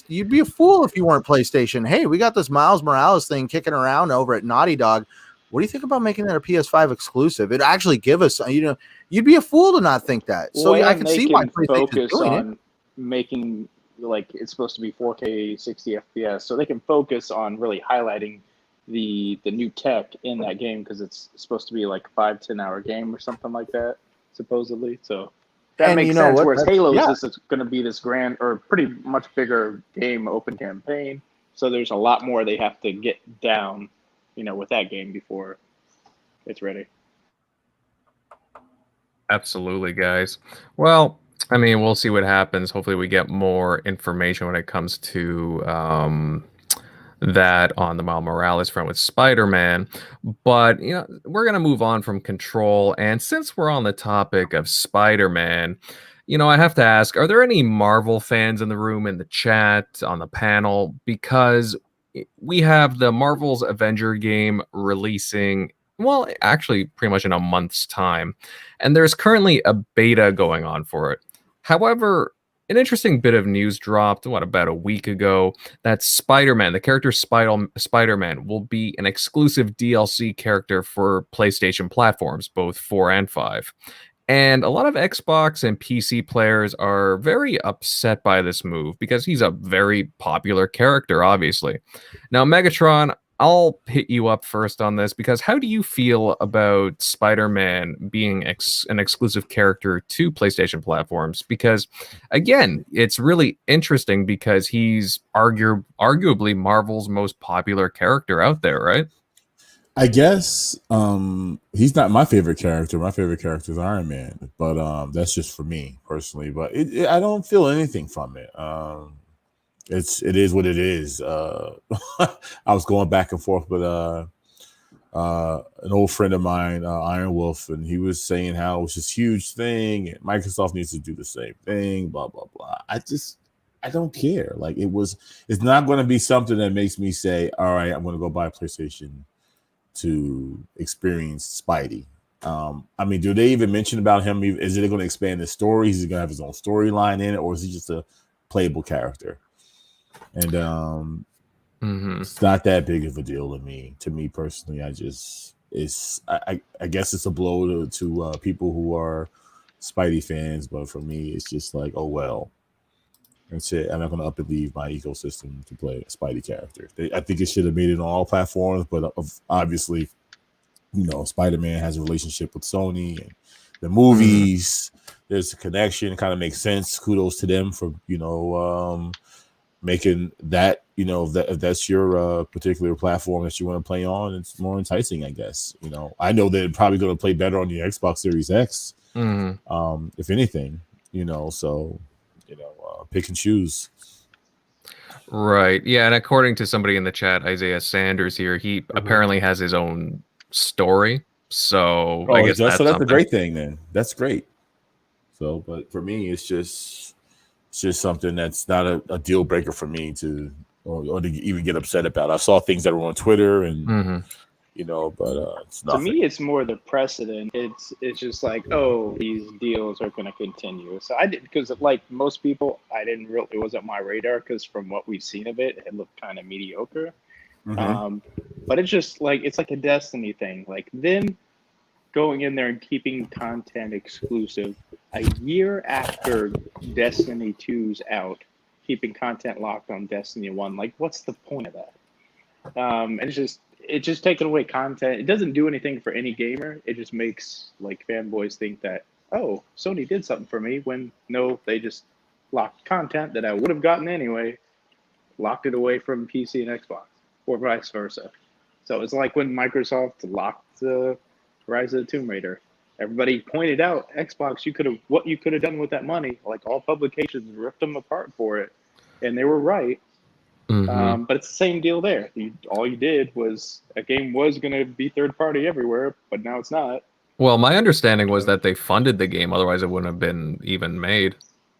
you'd be a fool if you weren't PlayStation. Hey, we got this Miles Morales thing kicking around over at Naughty Dog. What do you think about making that a PS5 exclusive? It actually give us, you'd be a fool to not think that. So I can see why PlayStation is doing it. Making, like, it's supposed to be 4K 60 FPS, so they can focus on really highlighting the new tech in that game, because it's supposed to be like a 5-10 hour game or something like that, supposedly. So that makes sense. Whereas Halo is going to be this grand, or pretty much bigger game, open campaign. So there's a lot more they have to get down, with that game before it's ready. Absolutely, guys. Well, I mean, we'll see what happens. Hopefully we get more information when it comes to that on the Miles Morales front with Spider-Man. But, we're going to move on from Control. And since we're on the topic of Spider-Man, I have to ask, are there any Marvel fans in the room, in the chat, on the panel? Because we have the Marvel's Avenger game releasing, well, actually pretty much in a month's time. And there's currently a beta going on for it. However, an interesting bit of news dropped, about a week ago, that Spider-Man, the character Spider-Man, will be an exclusive DLC character for PlayStation platforms, both 4 and 5. And a lot of Xbox and PC players are very upset by this move because he's a very popular character, obviously. Now, Megatron, I'll hit you up first on this, because how do you feel about Spider-Man being an exclusive character to PlayStation platforms? Because, again, it's really interesting because he's arguably Marvel's most popular character out there, right? I guess he's not my favorite character. My favorite character is Iron Man, but that's just for me personally. But I don't feel anything from it. It is what it is. I was going back and forth with an old friend of mine, Iron Wolf, and he was saying how it's this huge thing, and Microsoft needs to do the same thing. Blah blah blah. I don't care. Like, it's not going to be something that makes me say, all right, I'm going to go buy a PlayStation to experience Spidey. I mean, do they even mention about him? Is it going to expand the story? Is he going to have his own storyline in it, or is he just a playable character? And it's not that big of a deal to me personally. I guess it's a blow to people who are Spidey fans, but for me, it's just like, oh well. That's it. I'm not going to up and leave my ecosystem to play a Spidey character. I think it should have made it on all platforms, but obviously, Spider-Man has a relationship with Sony, and the movies, there's a connection. It kind of makes sense. Kudos to them for making that, if that's your particular platform that you want to play on, it's more enticing, I guess. I know they're probably going to play better on the Xbox Series X, if anything. So pick and choose. Right. Yeah, and according to somebody in the chat, Isaiah Sanders here, he apparently has his own story. So I guess that's a great thing then. That's great. So, but for me, it's just something that's not a deal breaker for me to even get upset about. I saw things that were on Twitter and but it's nothing. To me, it's more the precedent. It's just like, oh, these deals are going to continue. So I did, because like most people, it wasn't my radar, because from what we've seen of it, it looked kind of mediocre. But it's just like, it's like a Destiny thing. Like them going in there and keeping content exclusive a year after Destiny 2's out, keeping content locked on Destiny 1. Like, what's the point of that? And it's just taking away content. It doesn't do anything for any gamer. It just makes like fanboys think that, oh, Sony did something for me, when no, they just locked content that I would have gotten anyway, locked it away from PC and Xbox, or vice versa. So it's like when Microsoft locked Rise of the Tomb Raider. Everybody pointed out, Xbox, what you could have done with that money. Like, all publications ripped them apart for it, and they were right. But it's the same deal there. All you did was, a game was going to be third party everywhere, but now it's not. Well, my understanding was that they funded the game, otherwise it wouldn't have been even made.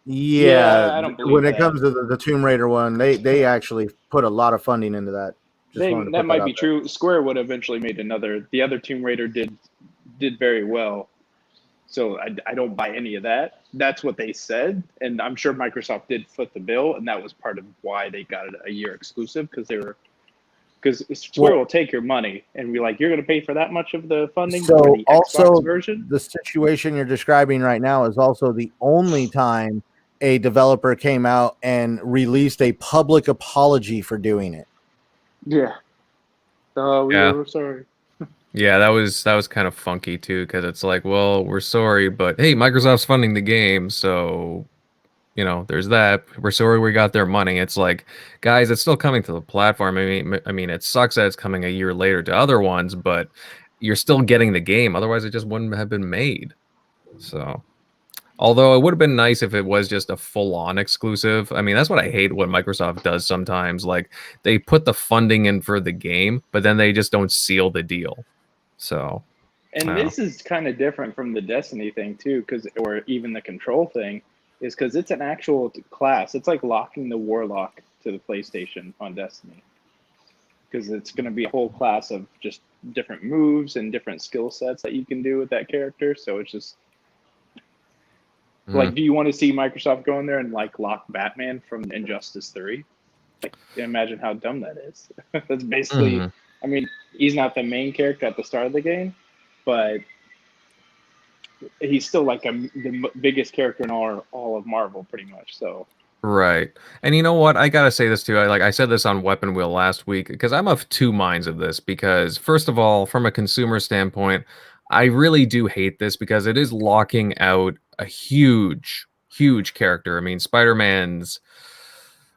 Yeah, I don't believe when it that. comes to the Tomb Raider one, they actually put a lot of funding into that. That might be true. Square would eventually made another. The other Tomb Raider did very well. So I don't buy any of that. That's what they said. And I'm sure Microsoft did foot the bill, and that was part of why they got it a year exclusive, because Square will take your money and be like, you're going to pay for that much of the funding for the Xbox version? The situation you're describing right now is also the only time a developer came out and released a public apology for doing it. Yeah. We're sorry. Yeah, that was kind of funky too, because it's like, well, we're sorry, but hey, Microsoft's funding the game, so there's that. We're sorry we got their money. It's like, guys, it's still coming to the platform. I mean, it sucks that it's coming a year later to other ones, but you're still getting the game. Otherwise, it just wouldn't have been made. So, although it would have been nice if it was just a full-on exclusive. I mean, that's what I hate what Microsoft does sometimes. Like, they put the funding in for the game, but then they just don't seal the deal. So, and this is kind of different from the Destiny thing too, or even the Control thing, is because it's an actual class. It's like locking the Warlock to the PlayStation on Destiny, because it's going to be a whole class of just different moves and different skill sets that you can do with that character. So it's just like, do you want to see Microsoft go in there and like lock Batman from Injustice 3? Like, imagine how dumb that is. That's basically. I mean, he's not the main character at the start of the game, but he's still like the biggest character in all of Marvel, pretty much. So right. And you know what? I gotta say this too. I said this on Weapon Wheel last week, because I'm of two minds of this. Because first of all, from a consumer standpoint, I really do hate this, because it is locking out a huge character. I mean, Spider-Man's.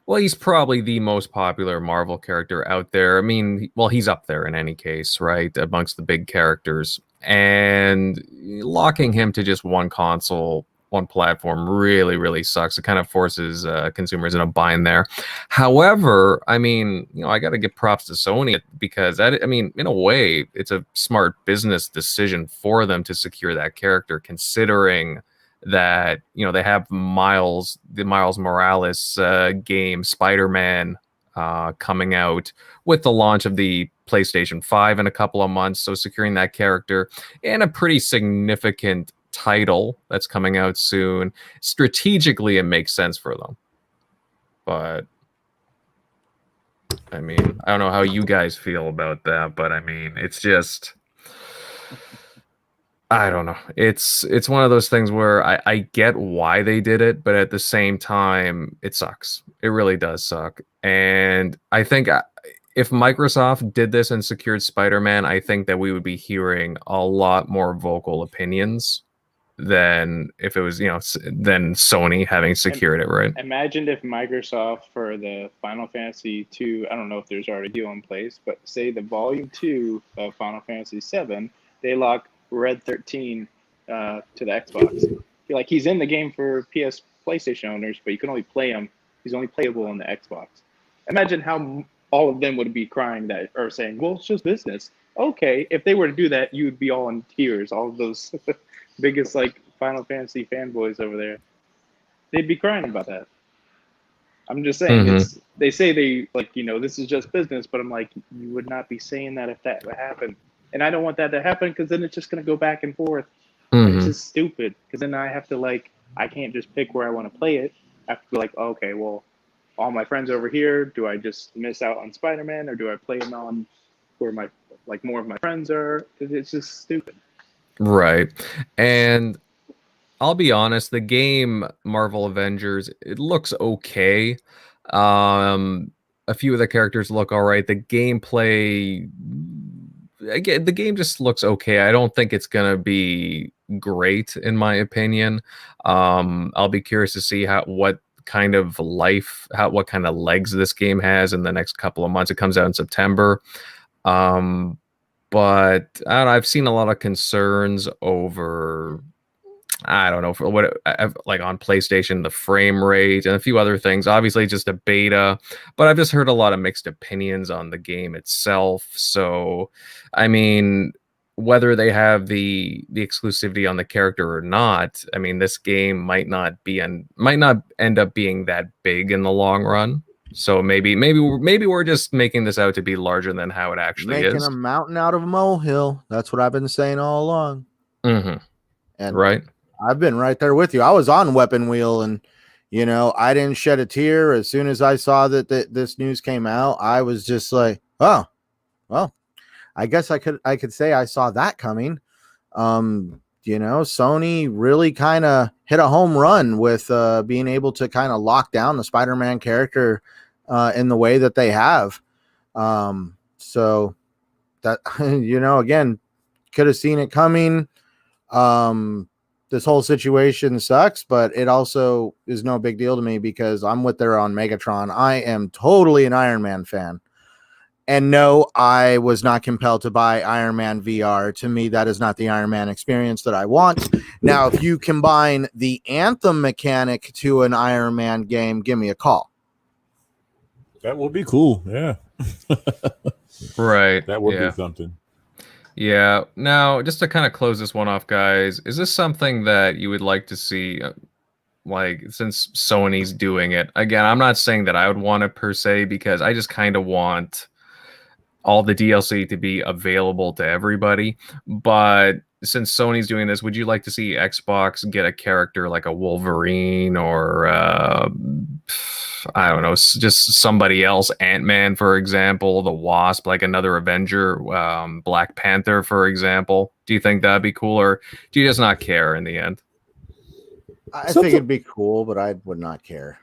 Well, he's probably the most popular Marvel character out there. I mean, well, he's up there in any case, right, amongst the big characters. And locking him to just one console, one platform really, really sucks. It kind of forces consumers in a bind there. However, I mean, I got to give props to Sony, because in a way, it's a smart business decision for them to secure that character, considering that they have the Miles Morales game, Spider-Man, coming out with the launch of the PlayStation 5 in a couple of months. So securing that character and a pretty significant title that's coming out soon, strategically it makes sense for them. But I mean, I don't know how you guys feel about that, but I mean, it's just, I don't know. It's one of those things where I get why they did it, but at the same time, it sucks. It really does suck. And I think if Microsoft did this and secured Spider-Man, I think that we would be hearing a lot more vocal opinions than if it was, than Sony having secured it, right? Imagine if Microsoft for the Final Fantasy 2, I don't know if there's already a deal in place, but say the Volume 2 of Final Fantasy 7, they lock Red 13 to the Xbox. Like, he's in the game for PlayStation owners, but you can only play him. He's only playable on the Xbox. Imagine how all of them would be crying that, or saying, well, it's just business. Okay, if they were to do that, you would be all in tears. All of those biggest like Final Fantasy fanboys over there, they'd be crying about that. I'm just saying, they say they like, this is just business, but I'm like, you would not be saying that if that would happen. And I don't want that to happen, because then it's just going to go back and forth. And it's just stupid, because then I have to I can't just pick where I want to play it. I have to be like, okay, well, all my friends over here, do I just miss out on Spider-Man, or do I play them on where my more of my friends are? It's just stupid. Right. And I'll be honest, the game Marvel Avengers, it looks okay. A few of the characters look all right. The gameplay, again, the game just looks okay. I don't think it's gonna be great, in my opinion. I'll be curious to see what kind of legs this game has in the next couple of months. It comes out in September. But I don't know, I've seen a lot of concerns over, I don't know, for what like on PlayStation, the frame rate and a few other things. Obviously, just a beta, but I've just heard a lot of mixed opinions on the game itself. So, I mean, whether they have the exclusivity on the character or not, I mean, this game might not end up being that big in the long run. So maybe we're just making this out to be larger than how it actually is. Making a mountain out of a molehill. That's what I've been saying all along. And right, I've been right there with you. I was on Weapon Wheel, and I didn't shed a tear as soon as I saw that this news came out. I was just like, oh, well, I guess I could say I saw that coming. Sony really kind of hit a home run with being able to kind of lock down the Spider-Man character in the way that they have. So that, again, could have seen it coming. This whole situation sucks, but it also is no big deal to me because I'm with her on Megatron. I am totally an Iron Man fan. And no, I was not compelled to buy Iron Man VR. To me, that is not the Iron Man experience that I want. Now, if you combine the Anthem mechanic to an Iron Man game, give me a call. That would be cool. Yeah. right. That would be something. Yeah. Now, just to kind of close this one off, guys, is this something that you would like to see? Since Sony's doing it again, I'm not saying that I would want it per se, because I just kind of want all the DLC to be available to everybody. But since Sony's doing this, would you like to see Xbox get a character like a Wolverine or I don't know, just somebody else, Ant-Man, for example, the Wasp, like another Avenger, Black Panther, for example? Do you think that'd be cool, or do you just not care in the end? I think it'd be cool, but I would not care.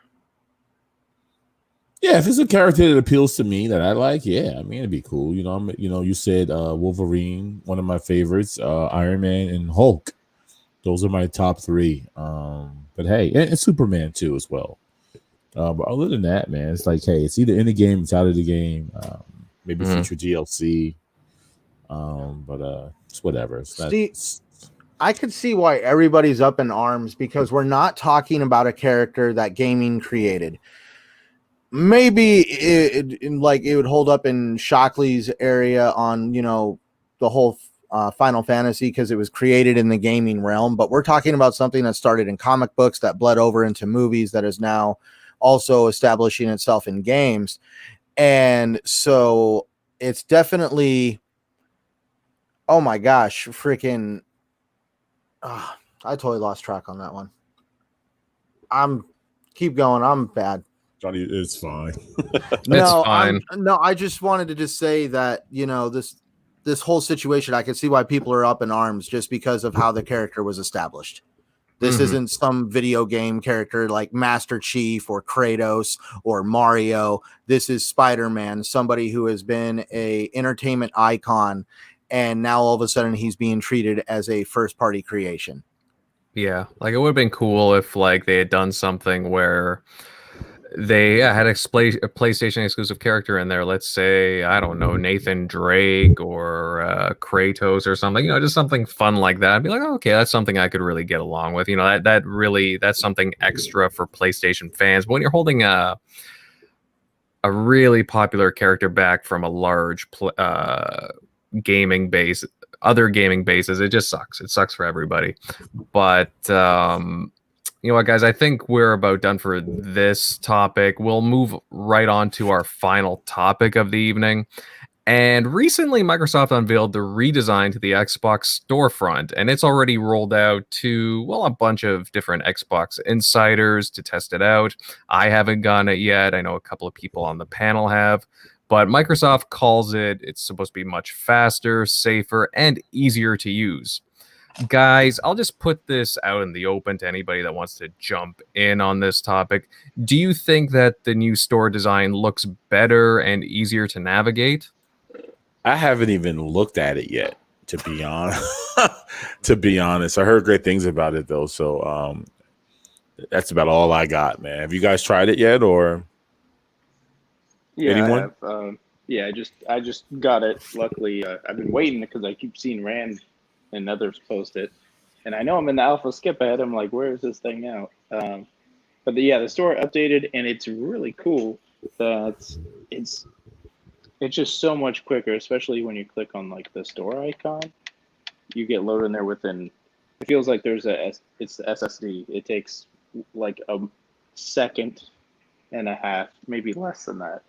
Yeah, if it's a character that appeals to me that I like, yeah, I mean, it'd be cool. You said Wolverine, one of my favorites, Iron Man, and Hulk. Those are my top three. But hey, and Superman too as well. But other than that, man, it's like, hey, it's either in the game, it's out of the game. Maybe future DLC. But it's whatever. It's I could see why everybody's up in arms, because we're not talking about a character that gaming created. Maybe it would hold up in Shockley's area on, the whole Final Fantasy, because it was created in the gaming realm. But we're talking about something that started in comic books that bled over into movies that is now also establishing itself in games. And so it's definitely, oh my gosh, freaking, I totally lost track on that one. Keep going. I'm bad. Johnny, it's fine. No, fine. I just wanted to just say that, this whole situation, I can see why people are up in arms just because of how the character was established. This isn't some video game character like Master Chief or Kratos or Mario. This is Spider-Man, somebody who has been a entertainment icon, and now all of a sudden he's being treated as a first-party creation. Yeah, like it would have been cool if like they had done something where they had a PlayStation exclusive character in there. Let's say, I don't know, Nathan Drake or Kratos or something. Just something fun like that. I'd be like, oh, okay, that's something I could really get along with. That's something extra for PlayStation fans. But when you're holding a really popular character back from a large gaming base, other gaming bases, it just sucks. It sucks for everybody. But you know what, guys? I think we're about done for this topic. We'll move right on to our final topic of the evening. And recently, Microsoft unveiled the redesign to the Xbox storefront, and it's already rolled out to, well, a bunch of different Xbox insiders to test it out. I haven't gotten it yet. I know a couple of people on the panel have. But Microsoft calls it's supposed to be much faster, safer, and easier to use. Guys, I'll just put this out in the open to anybody that wants to jump in on this topic. Do you think that the new store design looks better and easier to navigate? I haven't even looked at it yet, to be honest. To be honest, I heard great things about it though, so that's about all I got, man. Have you guys tried it yet, or anyone? I just got it. Luckily, I've been waiting because I keep seeing Rand and others post it, and I know I'm in the alpha skip ahead. I'm like, where is this thing now? But the store updated, and it's really cool. It's just so much quicker, especially when you click on like the store icon. You get loaded in there within. It feels like it's the SSD. It takes like a second and a half, maybe less than that.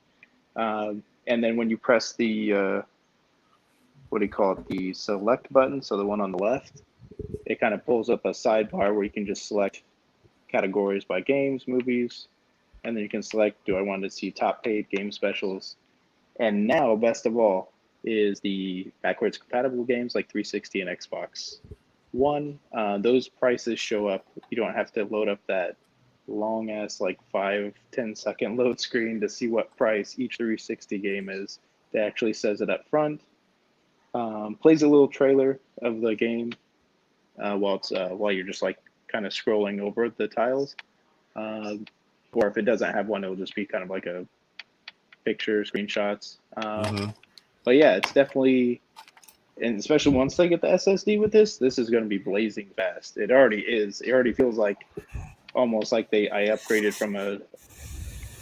And then when you press the what do you call it, the select button, so the one on the left, it kind of pulls up a sidebar where you can just select categories by games, movies, and then you can select, do I want to see top paid game specials? And now, best of all, is the backwards compatible games like 360 and Xbox One. Those prices show up. You don't have to load up that long ass like 5-10 second load screen to see what price each 360 game is. It actually says it up front. Plays a little trailer of the game while you're just like kind of scrolling over the tiles, or if it doesn't have one, it'll just be kind of like a picture, screenshots. But yeah, it's definitely, and especially once they get the SSD with this is going to be blazing fast. It already is. It already feels like almost like I upgraded from a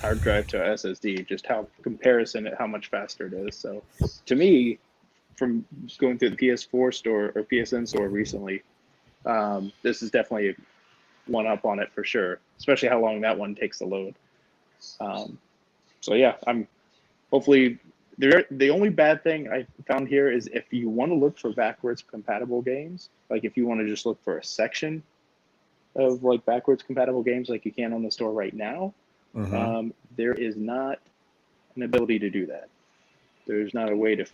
hard drive to a SSD. Just how much faster it is. So to me, from going through the PS4 store or PSN store recently, this is definitely one up on it for sure, especially how long that one takes to load. So yeah, I'm hopefully the only bad thing I found here is if you want to look for backwards compatible games, like if you want to just look for a section of like backwards compatible games like you can on the store right now, there is not an ability to do that. There's not a way to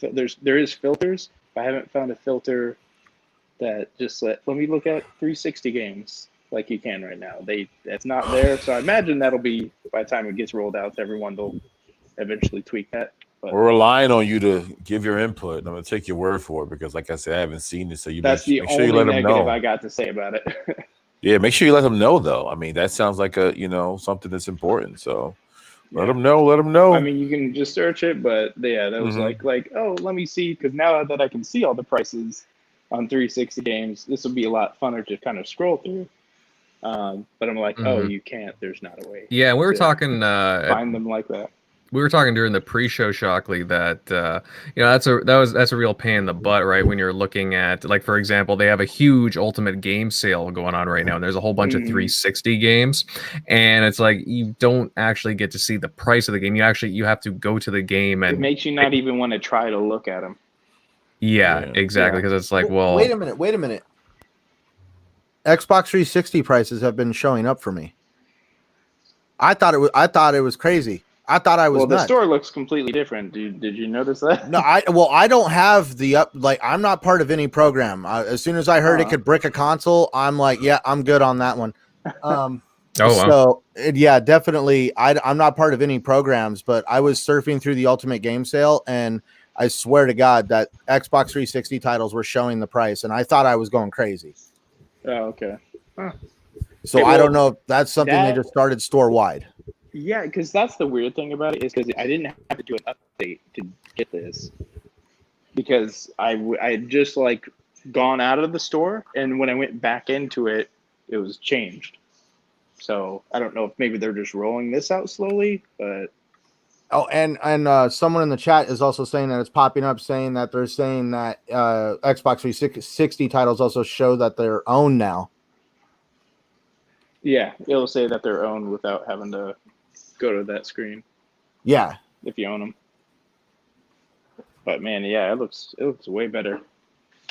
there is filters, but I haven't found a filter that just let me look at 360 games like you can right now. That's not there. So I imagine that'll be, by the time it gets rolled out to everyone, they'll eventually tweak that. But we're relying on you to give your input. I'm gonna take your word for it because, like I said, I haven't seen it. So that's the only negative I got to say about it. Yeah, make sure you let them know, though. I mean, that sounds like something that's important. So let them know. Let them know. I mean, you can just search it, but yeah, that was like, oh, let me see, because now that I can see all the prices on 360 games, this will be a lot funner to kind of scroll through. But I'm like, oh, you can't. There's not a way. Yeah, we were talking. Find them like that. We were talking during the pre-show, Shockley, that that's a real pain in the butt, right? When you're looking at, like, for example, they have a huge Ultimate Game sale going on right now, and there's a whole bunch of 360 games, and it's like you don't actually get to see the price of the game. You have to go to the game, and it makes you not even want to try to look at them. Yeah, exactly, because it's like, well, wait a minute. Xbox 360 prices have been showing up for me. I thought it was crazy. I thought I was nuts. The store looks completely different. Did you notice that? No, I don't have I'm not part of any program. As soon as I heard it could brick a console, I'm like, yeah, I'm good on that one. So yeah, definitely. I'm not part of any programs, but I was surfing through the Ultimate Game sale, and I swear to God that Xbox 360 titles were showing the price, and I thought I was going crazy. Oh, okay. Huh. So Okay, I don't well, know if that's something they that- just started store wide. Yeah, because that's the weird thing about it is because I didn't have to do an update to get this because I had just like gone out of the store, and when I went back into it, it was changed. So I don't know if maybe they're just rolling this out slowly, but Oh, and someone in the chat is also saying that it's popping up, saying that they're saying that Xbox 360 titles also show that they're owned now. yeah, it'll say that they're owned without having to go to that screen Yeah, if you own them. But man, yeah, it looks way better.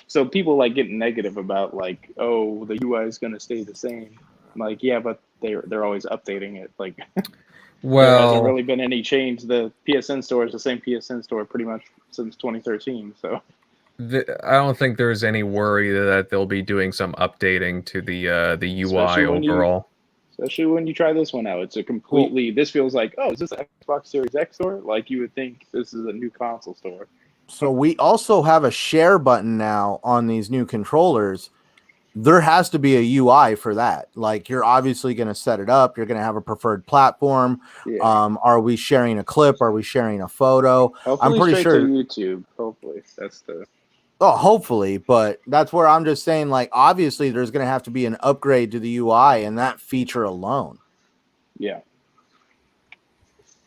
So people like getting negative about like, oh, the UI is gonna stay the same. I'm like, yeah, but they're always updating it. Like there hasn't Well, really been any change. The PSN store is the same PSN store pretty much since 2013. So I don't think there's any worry that they'll be doing some updating to the UI Especially when overall. especially when you try this one out, it's a completely. This feels like, oh, is this an Xbox Series X store? Like you would think this is a new console store. so we also have a share button now on these new controllers. There has to be a UI for that. Like you're obviously going to set it up. You're going to have a preferred platform. Yeah. Are we sharing a clip? Are we sharing a photo? Hopefully pretty straight sure- to YouTube. Hopefully that's the. Oh, hopefully, but that's where I'm just saying, like, obviously there's going to have to be an upgrade to the UI and that feature alone. Yeah.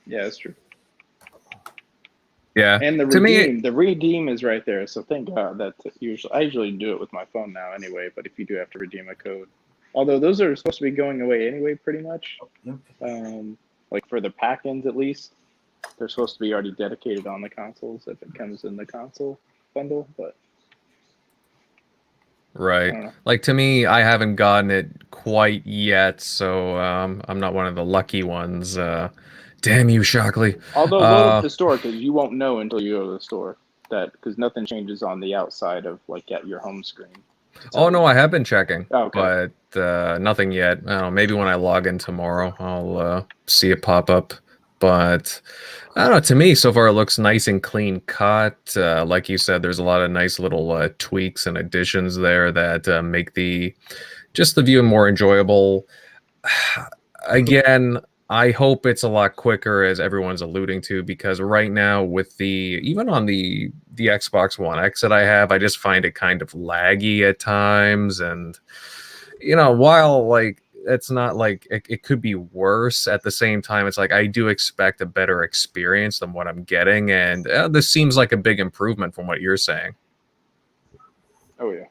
Yeah, that's true. Yeah. And the To me- redeem, the redeem is right there. So thank God that I usually do it with my phone now anyway. But if you do have to redeem a code, although those are supposed to be going away anyway, pretty much. Like for the pack-ins at least, they're supposed to be already dedicated on the consoles if it comes in the console bundle. But I Right. don't know. Like to me, I haven't gotten it quite yet, so I'm not one of the lucky ones. Damn you, Shockley. Although go to the store because you won't know until you go to the store that because nothing changes on the outside of like at your home screen. Oh no, I have been checking, Oh, okay. but nothing yet. I don't know, maybe when I log in tomorrow, I'll see it pop up. But I don't know. To me, so far it looks nice and clean cut. Like you said, there's a lot of nice little tweaks and additions there that make the view more enjoyable. Again, I hope it's a lot quicker, as everyone's alluding to, because right now with even on the Xbox One X that I have, I just find it kind of laggy at times, and while like it's not like it could be worse, at the same time it's like I do expect a better experience than what I'm getting, and this seems like a big improvement from what you're saying. Oh yeah.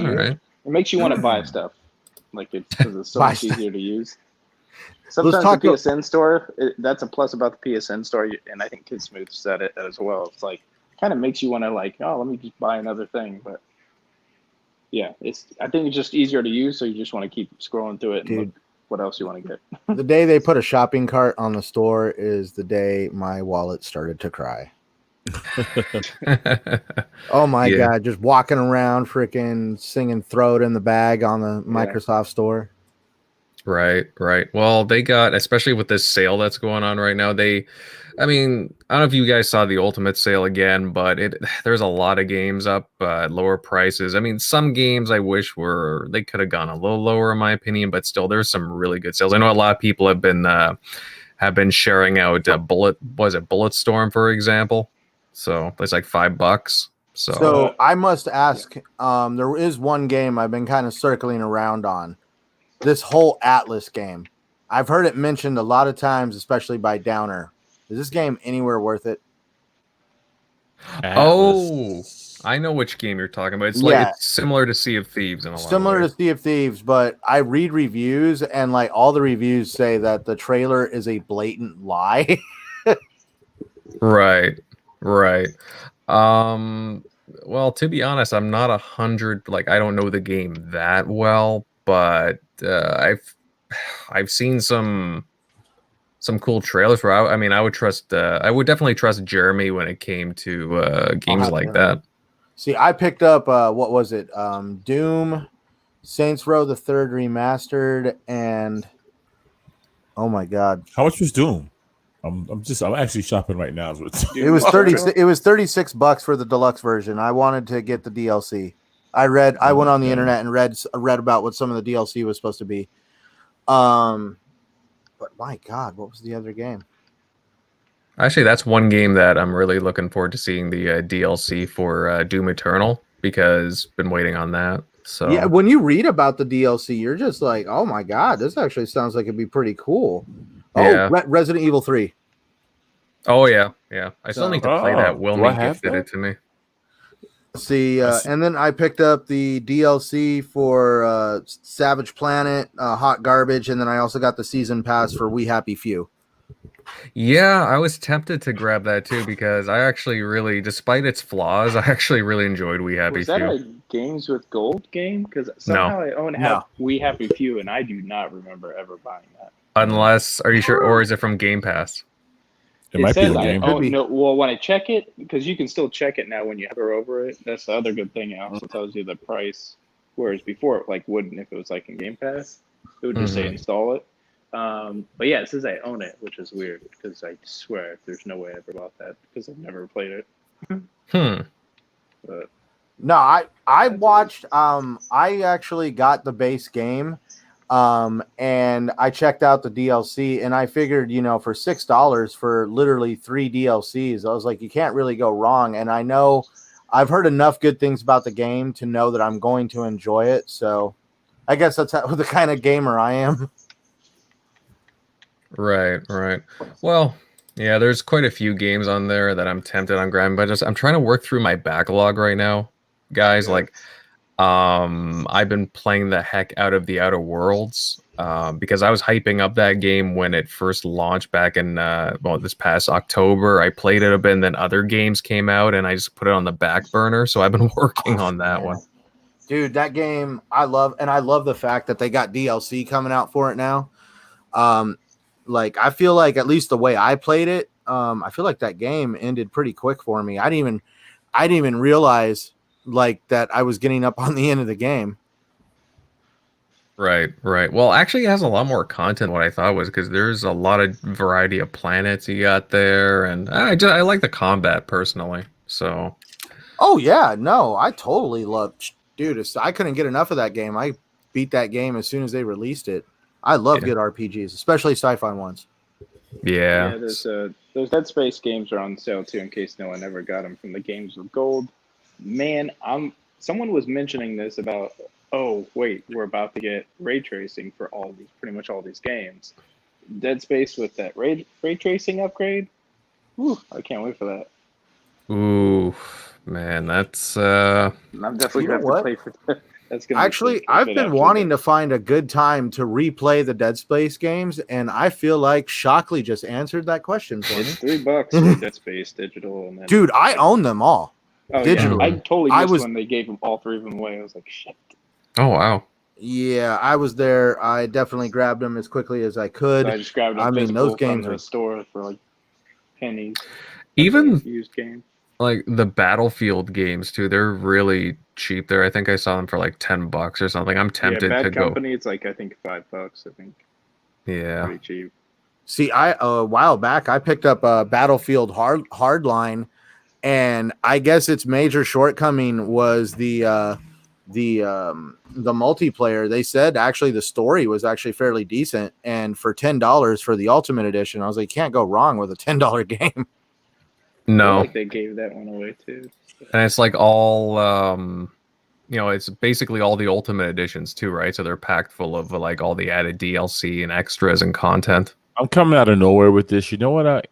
All right. It makes you want to buy stuff, like because it's so Buy much stuff. easier to use. Sometimes talk the about- PSN store, that's a plus about the PSN store, and I think Kid Smooth said it as well. It's like kind of makes you want to like, oh, let me just buy another thing. But yeah, I think it's just easier to use, so you just want to keep scrolling through it and look what else you want to get. The day they put a shopping cart on the store is the day my wallet started to cry. Oh my Yeah. God, just walking around freaking singing Throw It in the Bag on the Microsoft store. Right. Well, they got, especially with this sale that's going on right now, I don't know if you guys saw the Ultimate sale again, but there's a lot of games up at lower prices. Some games I wish they could have gone a little lower in my opinion, but still there's some really good sales. I know a lot of people have been sharing out Bulletstorm, for example. So it's like $5. So I must ask, there is one game I've been kind of circling around on. This whole Atlas game. I've heard it mentioned a lot of times, especially by Downer. Is this game anywhere worth it? Oh, I know which game you're talking about. It's like it's similar to Sea of Thieves in a lot Similar of to ways. Sea of Thieves, but I read reviews and like all the reviews say that the trailer is a blatant lie. Right. Well, to be honest, I'm not 100. Like, I don't know the game that well, but I've seen some cool trailers where I would trust. I would definitely trust Jeremy when it came to games like that. See, I picked up what was it? Doom, Saints Row the Third Remastered, and oh my God, How much was Doom? I'm actually shopping right now. it was $36 for the deluxe version. I wanted to get the DLC. I went on the internet and read about what some of the DLC was supposed to be. But my God, what was the other game? Actually, that's one game that I'm really looking forward to seeing the DLC for Doom Eternal, because been waiting on that. So yeah, when you read about the DLC, you're just like, oh my God, this actually sounds like it'd be pretty cool. Yeah. Oh, Resident Evil 3. Oh yeah. I still need to play that. do Wilmy I have gifted that? it to me. See, and then I picked up the DLC for Savage Planet, Hot Garbage, and then I also got the season pass for We Happy Few. Yeah, I was tempted to grab that too, because I actually really, despite its flaws, I actually really enjoyed We Happy Was that Few. a Games with Gold game? Because somehow I own We Happy Few, and I do not remember ever buying that. Unless, are you sure, or is it from Game Pass? It might be says the I game. own, no, well, when I check it, because you can still check it now when you hover over it. That's the other good thing. It also tells you the price. Whereas before, it wouldn't if it was like in Game Pass. It would just say install it. But yeah, it says I own it, which is weird because I swear there's no way I ever bought that because I've never played it. But no, I watched. I actually got the base game, and I checked out the DLC, and I figured, for $6 for literally 3 DLCs, I was like, you can't really go wrong. And I know I've heard enough good things about the game to know that I'm going to enjoy it. So I guess that's the kind of gamer I am. Right. Well, yeah, there's quite a few games on there that I'm tempted on grabbing, but I'm trying to work through my backlog right now, guys. Yeah. I've been playing the heck out of the Outer Worlds, because I was hyping up that game when it first launched back in this past October. I played it a bit, and then other games came out, and I just put it on the back burner. So I've been working on that one. Dude, that game I love, and I love the fact that they got DLC coming out for it now. I feel like, at least the way I played it, I feel like that game ended pretty quick for me. I didn't even realize that I was getting up on the end of the game. Right. Well, actually, it has a lot more content than what I thought it was, because there's a lot of variety of planets you got there, and I like the combat personally. So. Oh yeah, no, I totally loved, dude. I couldn't get enough of that game. I beat that game as soon as they released it. I love good RPGs, especially sci-fi ones. Yeah. Those Dead Space games are on sale too, in case no one ever got them from the Games with Gold. Man, someone was mentioning this about, oh wait, we're about to get ray tracing for pretty much all these games. Dead Space with that ray tracing upgrade. Whew, I can't wait for that. Ooh, man, that's I'm definitely You know gonna have to play for that. Actually, I've been wanting to find a good time to replay the Dead Space games, and I feel like Shockley just answered that question for me. It's $3 for Dead Space digital, and then Dude, I own them all. oh, digitally. yeah. I totally missed when they gave them all 3 of them away. I was like, shit. Oh wow. Yeah, I was there. I definitely grabbed them as quickly as I could. So I just grabbed them. I mean, those games from are the store for like pennies. Even Used game. like the Battlefield games too, they're really cheap there. I think I saw them for like $10 or something. I'm tempted Bad to Company, it's like I think $5. I think Yeah. pretty cheap. See, a while back I picked up a Battlefield Hardline, and I guess its major shortcoming was the multiplayer. They said actually the story was actually fairly decent, and for $10 for the Ultimate Edition, I was like, can't go wrong with a $10 game. I feel No. like they gave that one away too. And it's like all it's basically all the Ultimate Editions too, right? So they're packed full of like all the added DLC and extras and content. I'm coming out of nowhere with this. You know what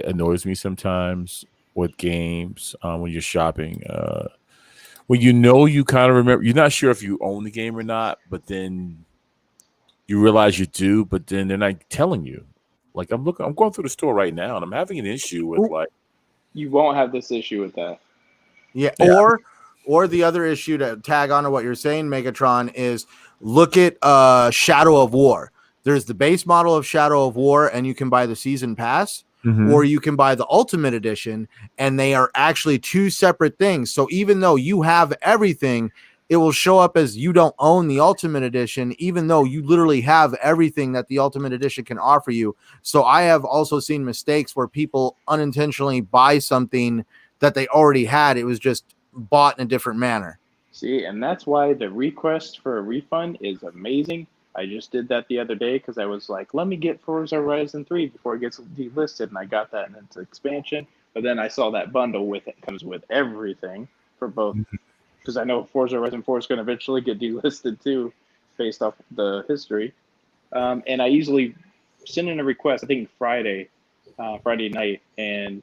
annoys me sometimes with games when you're shopping? When you kind of remember, you're not sure if you own the game or not, but then you realize you do, but then they're not telling you. Like I'm going through the store right now, and I'm having an issue with like. You won't have this issue with that. Yeah. Or the other issue to tag on to what you're saying, Megatron, is look at Shadow of War. There's the base model of Shadow of War, and you can buy the season pass, or you can buy the Ultimate Edition, and they are actually 2 separate things. So even though you have everything, it will show up as you don't own the Ultimate Edition, even though you literally have everything that the Ultimate Edition can offer you. So I have also seen mistakes where people unintentionally buy something that they already had. It was just bought in a different manner. See, and that's why the request for a refund is amazing. I just did that the other day because I was like, let me get Forza Horizon 3 before it gets delisted, and I got that in its expansion. But then I saw that bundle with it comes with everything for both, because I know Forza Horizon 4 is going to eventually get delisted too, based off the history. And I usually send in a request, I think Friday night, and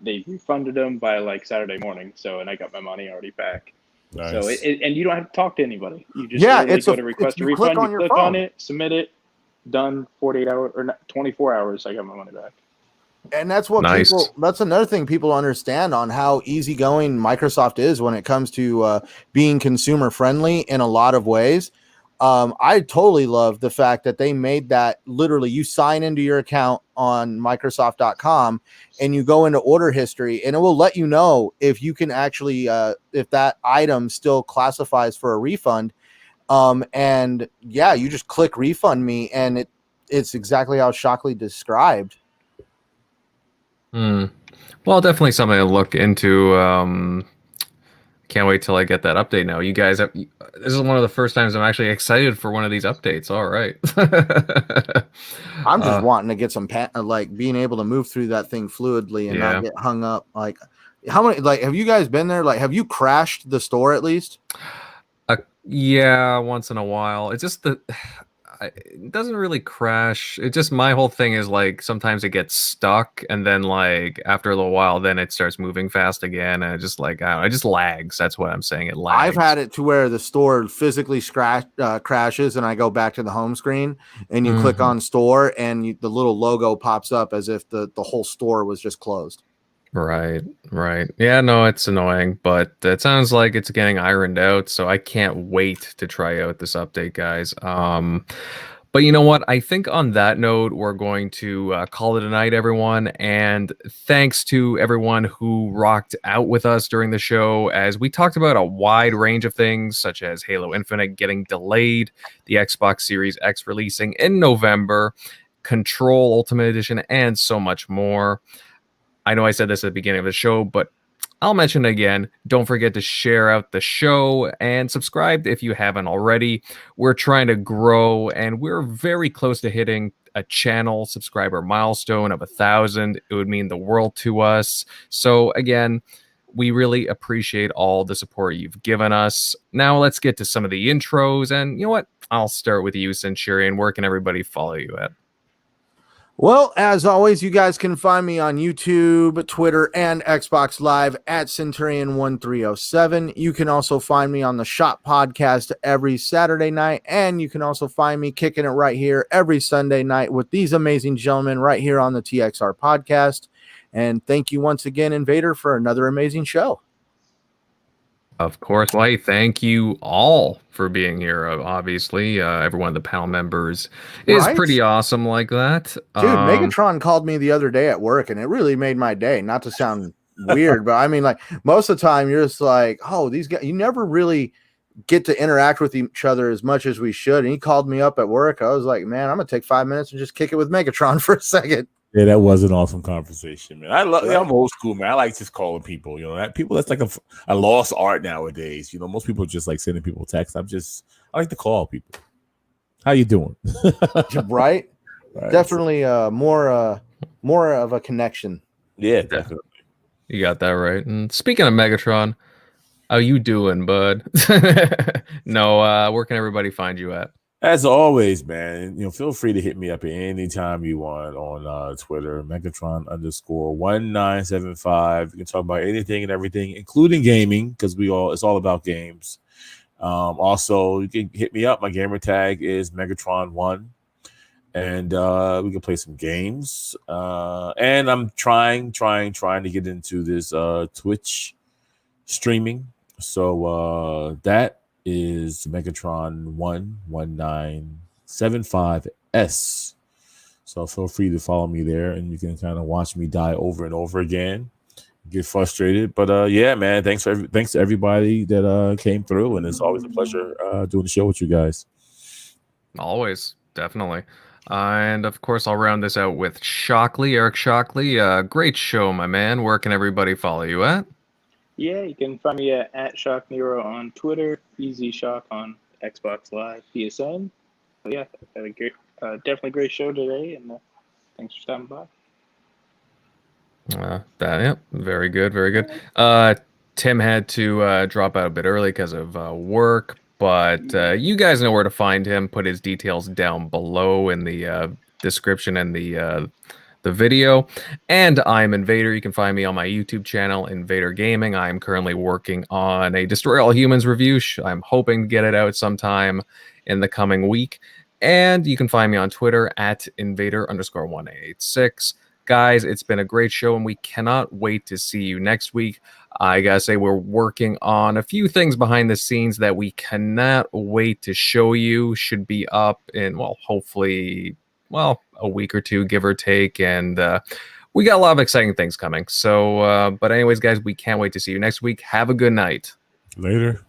they refunded them by like Saturday morning. So, and I got my money already back. Nice. So, and you don't have to talk to anybody. You just go to request a you refund, click you click on it, submit it, done. 48 hours or 24 hours, I got my money back. And that's what Nice. that's another thing people understand on how easygoing Microsoft is when it comes to being consumer friendly in a lot of ways. I totally love the fact that they made that literally you sign into your account on Microsoft.com and you go into order history and it will let you know if you can actually, if that item still classifies for a refund. And yeah, you just click refund me and it's exactly how Shockley described. Well, definitely something to look into. Can't wait till I get that update now. You guys have, this is one of the first times I'm actually excited for one of these updates. All right. I'm just wanting to get some like being able to move through that thing fluidly and not get hung up. Like how many, like, have you guys been there? Like, have you crashed the store at least? Yeah, once in a while. It's just it doesn't really crash. It just, my whole thing is like sometimes it gets stuck and then like after a little while then it starts moving fast again and it just like, I don't know, it just lags. That's what I'm saying. It lags. I've had it to where the store physically crashes and I go back to the home screen and you click on store and the little logo pops up as if the whole store was just closed. Right. Yeah, no, it's annoying, but it sounds like it's getting ironed out, so I can't wait to try out this update, guys. But you know what? I think on that note, we're going to call it a night, everyone. And thanks to everyone who rocked out with us during the show, as we talked about a wide range of things, such as Halo Infinite getting delayed, the Xbox Series X releasing in November, Control Ultimate Edition, and so much more. I know I said this at the beginning of the show, but I'll mention it again. Don't forget to share out the show and subscribe if you haven't already. We're trying to grow and we're very close to hitting a channel subscriber milestone of 1,000. It would mean the world to us. So again, we really appreciate all the support you've given us. Now let's get to some of the intros. And you know what? I'll start with you, Centurion. Where can everybody follow you at? Well, as always, you guys can find me on YouTube, Twitter, and Xbox Live at Centurion1307. You can also find me on the Shop Podcast every Saturday night, and you can also find me kicking it right here every Sunday night with these amazing gentlemen right here on the TXR Podcast. And thank you once again, Invader, for another amazing show. Of course. Well, hey, thank you all for being here. Obviously, every one of the panel members is pretty awesome like that. Dude, Megatron called me the other day at work, and it really made my day. Not to sound weird, but I mean, like, most of the time, you're just like, oh, these guys, you never really get to interact with each other as much as we should. And he called me up at work. I was like, man, I'm going to take 5 minutes and just kick it with Megatron for a second. Yeah, that was an awesome conversation, man. I'm old school, man. I like just calling people. You know, that's like a lost art nowadays. You know, most people just like sending people texts. I like to call people. How you doing? Right? Definitely more of a connection. Yeah, definitely. You got that right. And speaking of Megatron, how you doing, bud? No, where can everybody find you at? As always, man, you know, feel free to hit me up at any time you want on Twitter, Megatron_1975. You can talk about anything and everything, including gaming, because it's all about games. Also, you can hit me up. My gamer tag is Megatron1, and we can play some games. And I'm trying to get into this Twitch streaming. So that is Megatron11975S. So feel free to follow me there, and you can kind of watch me die over and over again, get frustrated. But yeah, man, thanks to everybody that came through, and it's always a pleasure doing the show with you guys. Always, definitely. And of course, I'll round this out with Shockley, Eric Shockley. Great show, my man. Where can everybody follow you at? Yeah, you can find me at Shock Nero on Twitter, Easy Shock on Xbox Live, PSN. So yeah, had a great, definitely great show today, and thanks for stopping by. Very good, very good. Tim had to drop out a bit early because of work, but you guys know where to find him. Put his details down below in the description and the video. And I'm Invader. You can find me on my YouTube channel, Invader Gaming. I'm currently working on a Destroy All Humans review. I'm hoping to get it out sometime in the coming week. And you can find me on Twitter at Invader_1886. Guys, it's been a great show, and we cannot wait to see you next week. I gotta say, we're working on a few things behind the scenes that we cannot wait to show you. Should be up in, well, hopefully, well, a week or two, give or take. And we got a lot of exciting things coming. So, but anyways, guys, we can't wait to see you next week. Have a good night. Later.